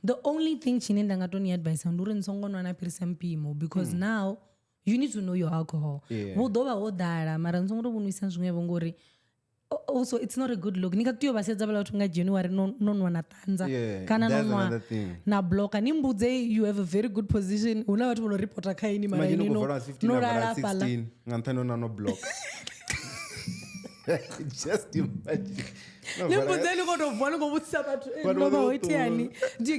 The only thing chinenda ngatoni advice anduri nsongono anapirisa mpimo because now you need to know your alcohol. Wodova wodara mara nsongono bunwisa zvimwevo ngori also it's not a good look. Nikatiyo vasedza vala kuti nga January nonwa na tanza kana nonwa na blocker nimbudze you have a very good position una vatu vono reporta kaini mara inino no rara pala ngantano na no block. Just imagine. Do you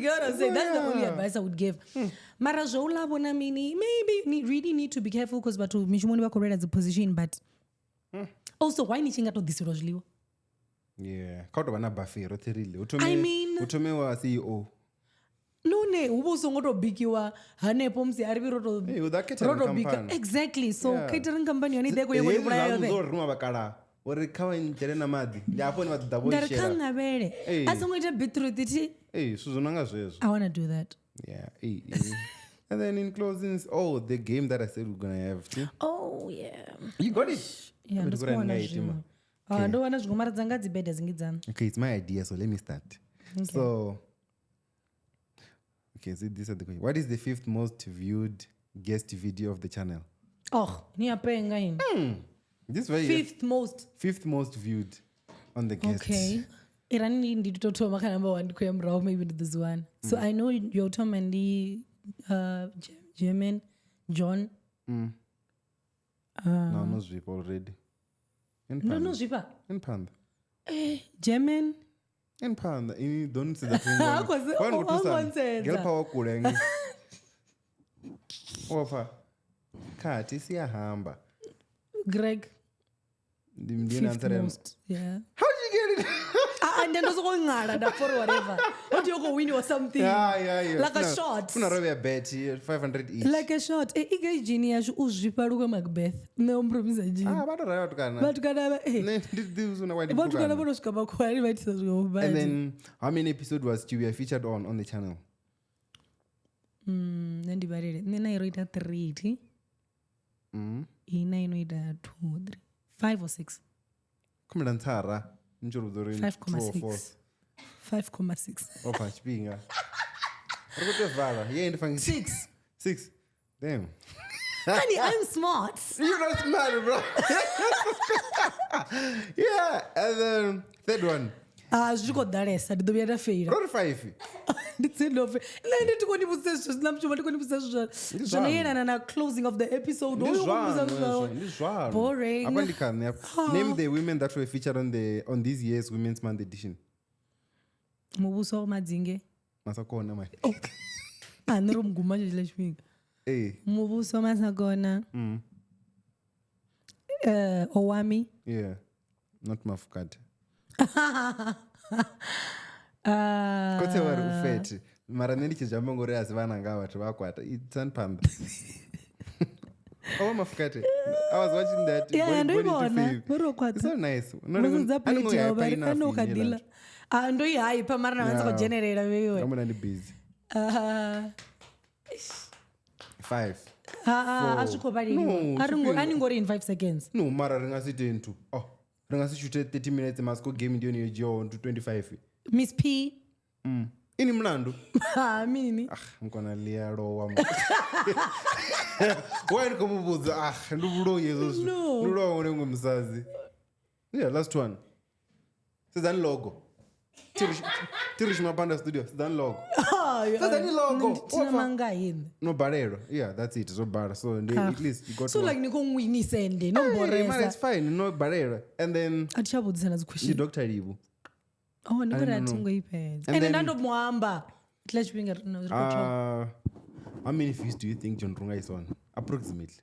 get what I'm saying? That's the only advice I would give. Mara zola bona mini maybe you really need to be careful because batu mishumoni wako read as a position but also why nichinga to this rojliwa? Yeah, kauto bana buffet roterile. Utome wa CEO. None ubuso ngotobikiwa hanepo msi arivi roto bika exactly so catering company oni deko yego yibulayo the ruma bakala ori kawa njere na madi yapo ni madabo share ndarikanga bere asongoita beetroot iti suzonanga zvezo I want to do that and then in closing the game that I said we're gonna have you got it ndo wana zvigomara dzanga dzibhedha zingidzana it's my idea so let me start so so these are the questions. What is the 5th most viewed guest video of the channel? Niyapenga yini. This very 5th most viewed on the guest. Okay. Irani nditotoma kana number 1 kwemrawo maybe this one. So I know your Tom and the German John. No zvipa already. No zvipa. In Panda. German in Panda, you don't say that. Get power cooling. Ofa. Kati siya hamba. Greg. Didn't answer him. Yeah. How did you get And then also going for whatever. What do you go win or something? Yeah. Like a shot. Funa robe a bet 500 each. Like a shot. Ike jini yashu uzviparuka Macbeth. Neompromisa jini. Vatoraya vatukana. Vatukana vatukana vanosvika pakwari vaitisa zvinoba. And then how many episodes was you were featured on the channel? Nendivarire. Nena iroita 3 ti. Ina inoita 2 3 5 or 6. Kumira ntsara. 5.6. 5.6. Opa chipinga. Rikutevala. Yeah, ndifangi 6. Damn. Honey, I'm smart. You're not smart, bro. Yeah, and then third one. Zvikodaresa ndidobira feira. Roll 5. Nditsendofe. Nditi konibutsa zvizvo namchoma ndikonibutsa zvizvo. Zvinoyerana na closing of the episode. Ndizvaro. Boring. Apandikane. Name the women that were featured on this year's Women's Month edition. Mubuso madzinge. Masakona man. Anoro mguma nje lashwinga. Mubuso masakona. Owami. Yeah. Not Mafukate. Kote wari ufeti mara nendichijamba ngori asi vananga vatu vakwata itsanpanda. Oh Mafukate, I was watching that. Yeah, ndoibona it's so nice. Anokadila ndoihaipa mara navanza kugenerera vewe amuna ndi busy 5 asvikopari aningori in 5 seconds. No mara ringasite into ringasichute 30 minutes masiko game ndiyo niyojiwa to 25. Miss P. Ini mlandu. Mini. Mkona lia rowa. Why kumubuza? Ndubulo yezo. Ndulo wonengo msazi. Yeah, last one. Sizani logo. Tirish Mapanda Studio. Sizani logo. Sizani logo. Tina manga in. No barrero. Yeah, that's it. So bar. So at least you got. So like niko ngwini sende. No boresa. Man, it's fine. No barrero. And then. Achabudzana zikweshe. The doctor Ibu. Oh, ndikora tingo ipedza. And then ndandomuhamba. Clash finger no. How many views do you think John Runga is on? Approximately.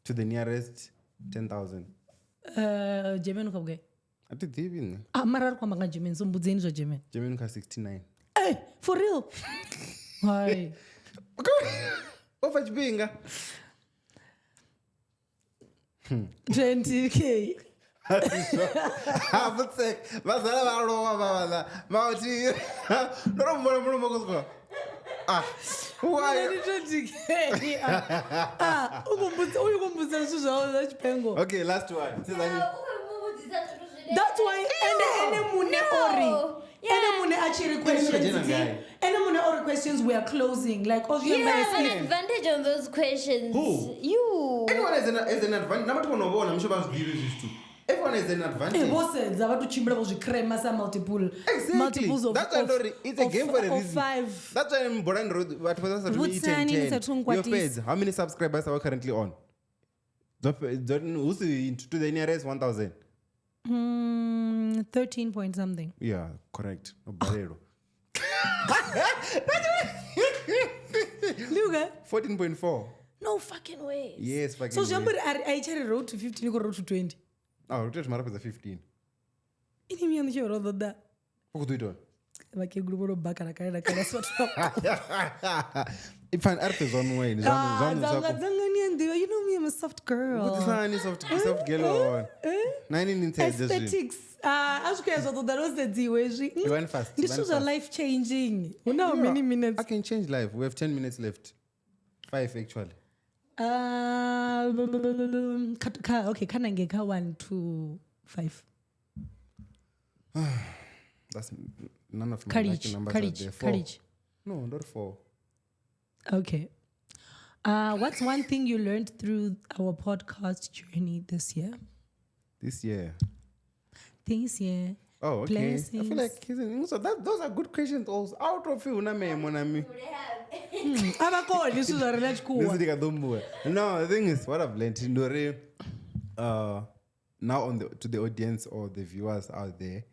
To the nearest 10,000. Jemen ukabwe. Ati divin. Mara kwa manga Jemen so mbudzeni zva Jemen. Jemen ka 69. Hey, for real? Why? Ofa chibinga. 20k. Habutsek. Bazala barowa babala. Mauti. Noro mbona mbona mokozwa. Why? 20k. Uyokumbutsa zvizvo zvachipengo. Okay, last one. That's why ene mune ori. Ene mune actually questions. Ene mune ori questions we are closing. Like all you have an advantage on those questions. Who? You. Anyone has an advantage. Number 2 no I'm sure about give this too. Everyone has an advantage. Bosses about to chimbra was crema sa multiple. Exactly. Multiples of. That's why it's a game for a reason. 5. That's why I'm Boran Road. What was that? Your page. How many subscribers are we currently on? Who's to the nearest 1,000? 13 point something. Yeah, correct. Barrero. Luga? 14.4. No fucking way. Yes, fucking so somebody I road to 15, you go road to 20. Oh, rotate mara pesa 15. Ini mi andisho road that. What do you do? Like a group of back and that's what. If an art is on way, you know me, I'm a soft girl. What is any soft girl? 19 aesthetics. Acho que essa toda rosa de hoje. You went fast. This is a life changing. We know how many minutes. I can change life. We have 10 minutes left. 5 actually. Okay, can I get 1 to 5? That's none of my lucky numbers are there. 4. Courage. No, not 4. Okay. What's one thing you learned through our podcast journey this year? This year. Oh, okay. Blessings. I feel like so those are good questions also. Out of you, Monami. No, the thing is, what I've learned in Dore, now to the audience or the viewers out there,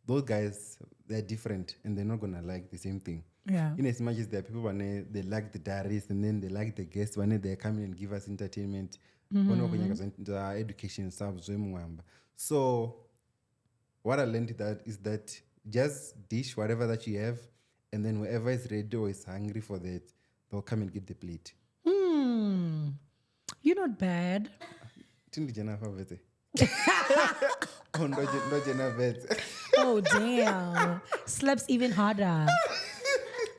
those guys, they're different and they're not gonna like the same thing. Yeah. In as much as there are people when they like the diaries and then they like the guests when they come in and give us entertainment, education stuff. So what I learned is that just dish whatever that you have, and then whoever is ready or is hungry for that, they'll come and get the plate. You're not bad. Oh, damn. Slaps even harder.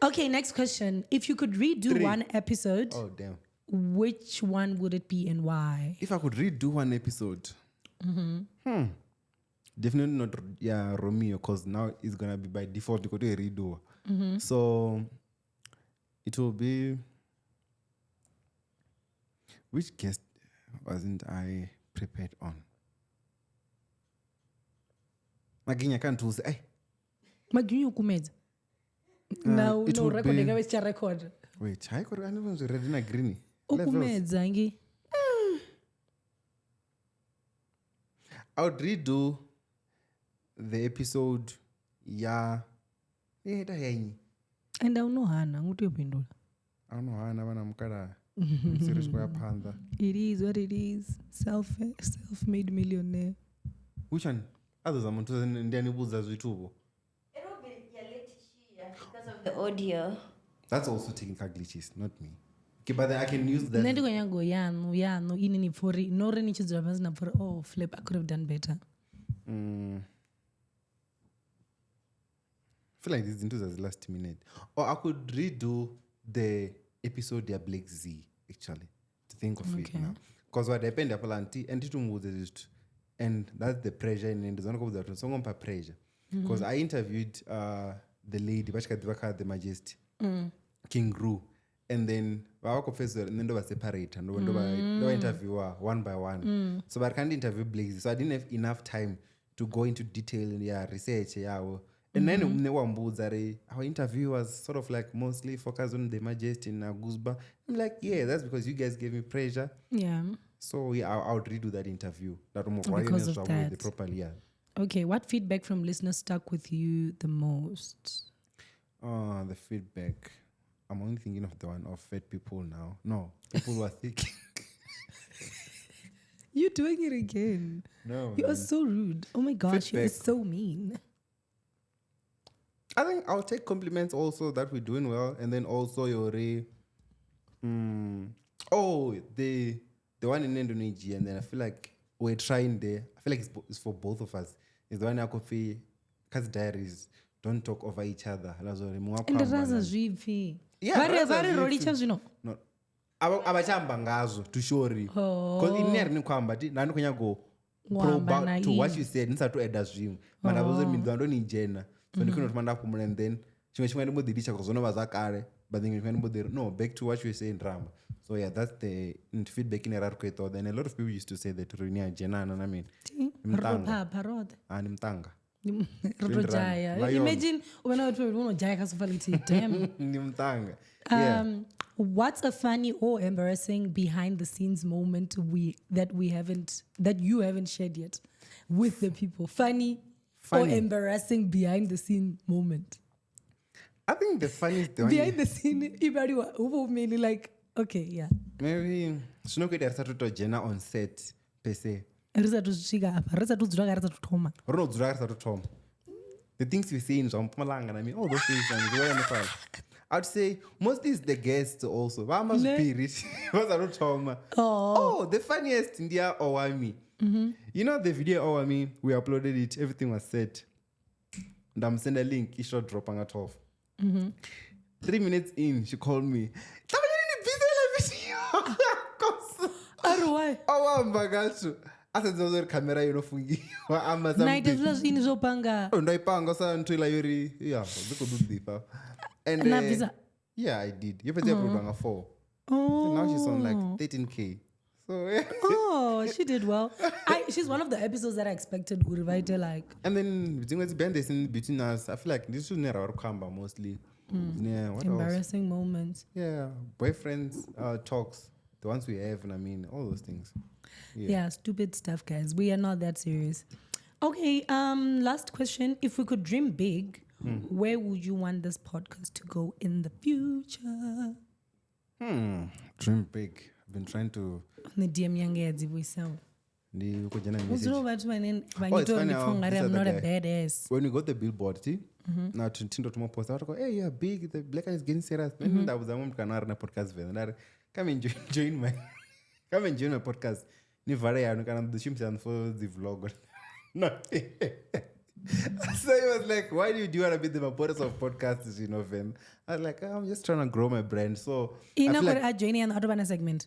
Okay, next question. If you could redo one episode, Oh, damn. which one would it be and why? If I could redo one episode, definitely not Romeo, because now it's going to be by default, you go to a redo. So it will be, which guest wasn't I prepared on? Magini, I can't say, hey. Magini ukumeza. No, it no would record. be- Nga wesicha record. Wait, I never read in a greeny. Ukumeza ngi. I would redo the episode, And And I don't know Hana. Nguti upindula. I don't know, Hana vana mukada series kwa panda. It is what it is. Self-made millionaire. Which one? Others are muntu ndiani buza zwitubo. It will be because of the audio. That's also technical glitches, not me. Okay, but then I can use that. Nende kwenye go yano ini ni fori no reni chizura basi na fori oh flip I could have done better. I feel like this into the last minute. Or I could redo the episode ya Blake Z, actually, to think of it now. Because what happened at Palanti and and that's the pressure in the zone of the song pressure. Because I interviewed the lady, the Majesty, King Ru, and then our professor, and then they were separate and they were interview one by one. So I can't interview Blake Z. So I didn't have enough time to go into detail in research. And then our interview was sort of like mostly focused on the Majesty and Guzba. I'm like, yeah, that's because you guys gave me pressure. Yeah. So yeah, I would redo that interview. Because of that. Properly, yeah. Okay, what feedback from listeners stuck with you the most? The feedback. I'm only thinking of the one of fat people now. No, people who are thinking. You're doing it again. No, You are so rude. Oh my gosh, you're Feedback. so mean. I think I'll take compliments also that we're doing well, and then also your the one in Indonesia, and then I feel like we're trying there. I feel like it's for both of us. It's the one I coffee, cause Diaries don't talk over each other. And the raza zvipi. Vari rolicha zvino. No. Abachamba ngazo to shori. Because in there ni kwamba ti nani kunya go Wamba probe to naive. what you said nisatu eda zvimwe. Mana bozo midwando ni jena. So ndikuno tumanda kumula and then chimwe ndimudhirisha kuzono vazakare but then no back to what you were saying drama. So yeah, that's the feedback in error kweto. Then a lot of people used to say that Runia jena and I mean Parod. Nimtanga. Rojaya. Imagine when I told Jaya Kasufality. Damn. Nimtanga. Yeah. What's a funny or embarrassing behind the scenes moment that you haven't shared yet with the people? Funny. Or embarrassing behind the scene moment. I think the funniest one Behind the scene, mainly like, okay, yeah. maybe sinokuita risatoto jena on set per se. Risatosvika apa, risatodzvaka risatotoma. Ronodzura risatotoma. The things we say in Zvampumalanga, I mean, all those things. I'd say mostly it's the guests also. Vama spirit. Vasatotoma. Oh, the funniest India Owami. You know the video Owami, we uploaded it, everything was set. And I'm sending a link, it should drop at 12. 3 minutes in, she called me. Why? Oh, mbagacho. Asa dzozori camera inofungiwa ama Naita zvila zvini zvopanga. Ndaipanga sa ntwila yori yeah zikududzipa. And Navisa. yeah, I did. You better put 4. Oh. And now she's on like 13K. So yeah. Oh, she did well. She's one of the episodes that I expected would invite her like. And then between us, I feel like this should never come mostly. Yeah, what Embarrassing moments. Yeah, boyfriends talks, the ones we have, and I mean all those things. Yeah, stupid stuff, guys. We are not that serious. Okay, last question. If we could dream big, where would you want this podcast to go in the future? Dream big. I've been trying to. The DM young ads, if we sound. ndikujena What's message wrong about my name? Oh, it's funny how I'm this not other a guy- badass. when we got the billboard now tindo tumaposta vatiko hey you're big the black guy is getting serious ndaudza mumwe mukana ari na podcast Venda ndari come and join my come and join my podcast nivhare yano kana ndishimbisa for the vlog no so he was like why do you want to be the reporters of podcasts Venda I was like I'm just trying to grow my brand so I feel like I join an autobana segment.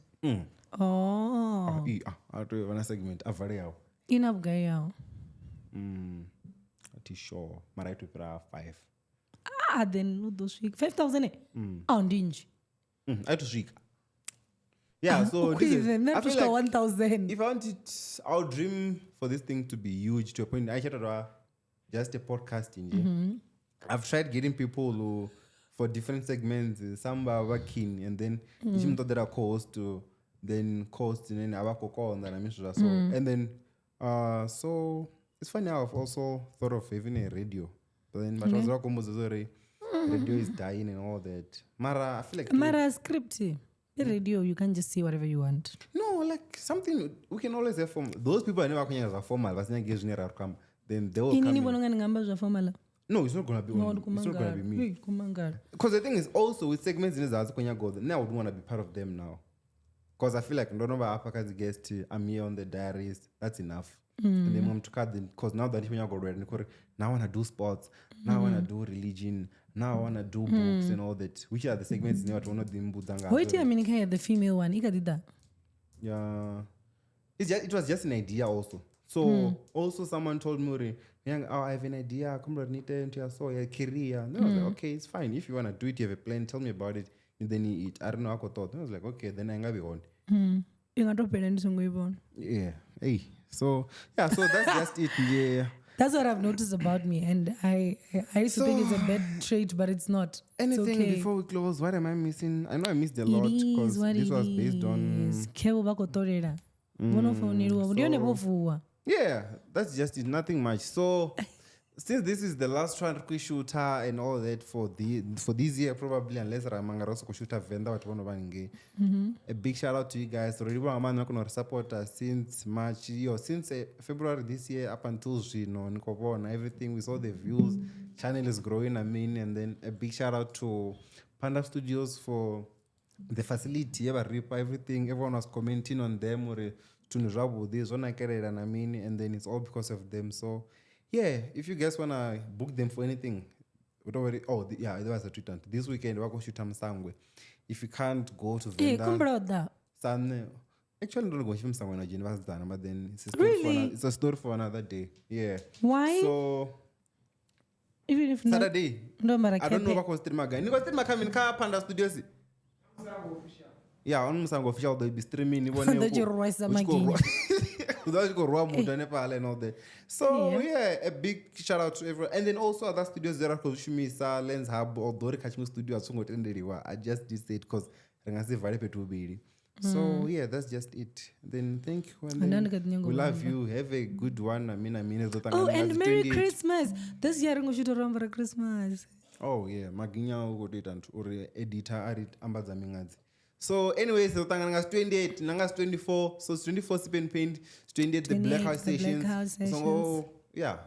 Oh. atoivana segment avhare yawo Enough guy yao. ati sure mara aitopira 5 Then those week 5,000 Oh, ndinji. aitosvika yeah so this is, Then I that feel was like 1,000. if I want it, I'll dream for this thing to be huge to a point. I thought just a podcasting. I've tried getting people who, for different segments. Some are working, and then even though there are co-hosts to then co-host and then I work on that. So and then so it's funny how I've also thought of having a radio, but then but I was almost sorry, radio is dying and all that. Mara, I feel like Mara script. The radio, you can just say whatever you want. no, like something we can always have formal. Those people are never going to formal, but then they will come. Inini in. bononga ngamba zva formula. No, it's not gonna be on, it's not gonna be me. Kumangala. Because the thing is also with segments in the when you go, now I would want to be part of them now. Because I feel like don't know as a guest, I'm here on the diaries. That's enough. And then to cut because now that when you go ready, now I want to do sports. Now I want to do religion. Now I want to do books and all that. Which are the segments in one of them? Wait, I mean, the female one. Ika did that. Yeah, it was just an idea also. So also someone told me, I have an idea. Come on, need to so a career. And I was like, okay, it's fine. If you want to do it, you have a plan. Tell me about it. And then you eat. I don't know how I thought. I was like, okay, then I'm gonna be on. Yeah. Hey. So yeah. So that's just it. Yeah. That's what I've noticed about me, and I used to think it's a bad trait, but it's not. Anything it's okay. before we close? What am I missing? I know I missed a lot because this was based on. Yeah, that's just it. Nothing much. So since this is the last one to shoot her and all that for this year probably, unless Ramanga also shoot her Venda what one of a big shout out to you guys. Already one man not gonna support us since March since February this year up until everything. We saw the views. Channel is growing. I mean, and then a big shout out to Panda Studios for the facility. Everything. Everyone was commenting on them or this one and I mean, and then it's all because of them. So yeah, if you guys wanna book them for anything, there was a tweet on this weekend. We're going to shoot them somewhere. If you can't go to Venda, actually don't go shoot somewhere in but then it's a story for another day. Yeah. Why? So even if Saturday, no, I don't know what was stream again. Because stream coming car Panda Studios. Yeah, on Musango official they'll be streaming. So yeah, a big shout out to everyone, and then also other studios there are Lens Hub or Dori Kachimo Studio at Sungot Enderiwa. I just did say it because so yeah, that's just it. Then thank you, and then we love you. Have a good one. I mean, oh, and Merry Christmas! This year I'm going to shoot around for Christmas. Oh yeah, Maginya will go and or editor arit ambaza mingazi. So anyways, so Tangangas 28, Nangas 24, so it's 24 Sip Paint, 28 the Black House Sessions. So yeah.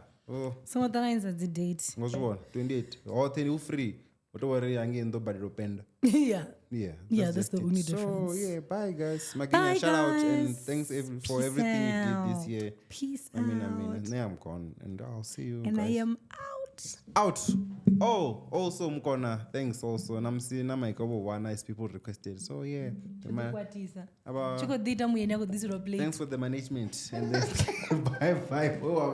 Some of the lines at the date. What's one? 28. All 10 you free. Whatever you in the body opened. Yeah. Yeah. That's the only difference. So yeah, bye guys. Maginya, shout out and thanks for everything you did this year. Peace out. I mean, now I'm gone and I'll see you. And guys. I am out. Oh, also Mkona, thanks also. And I'm seeing my couple one nice people requested. So yeah. Thanks for the management. And then bye. Oh,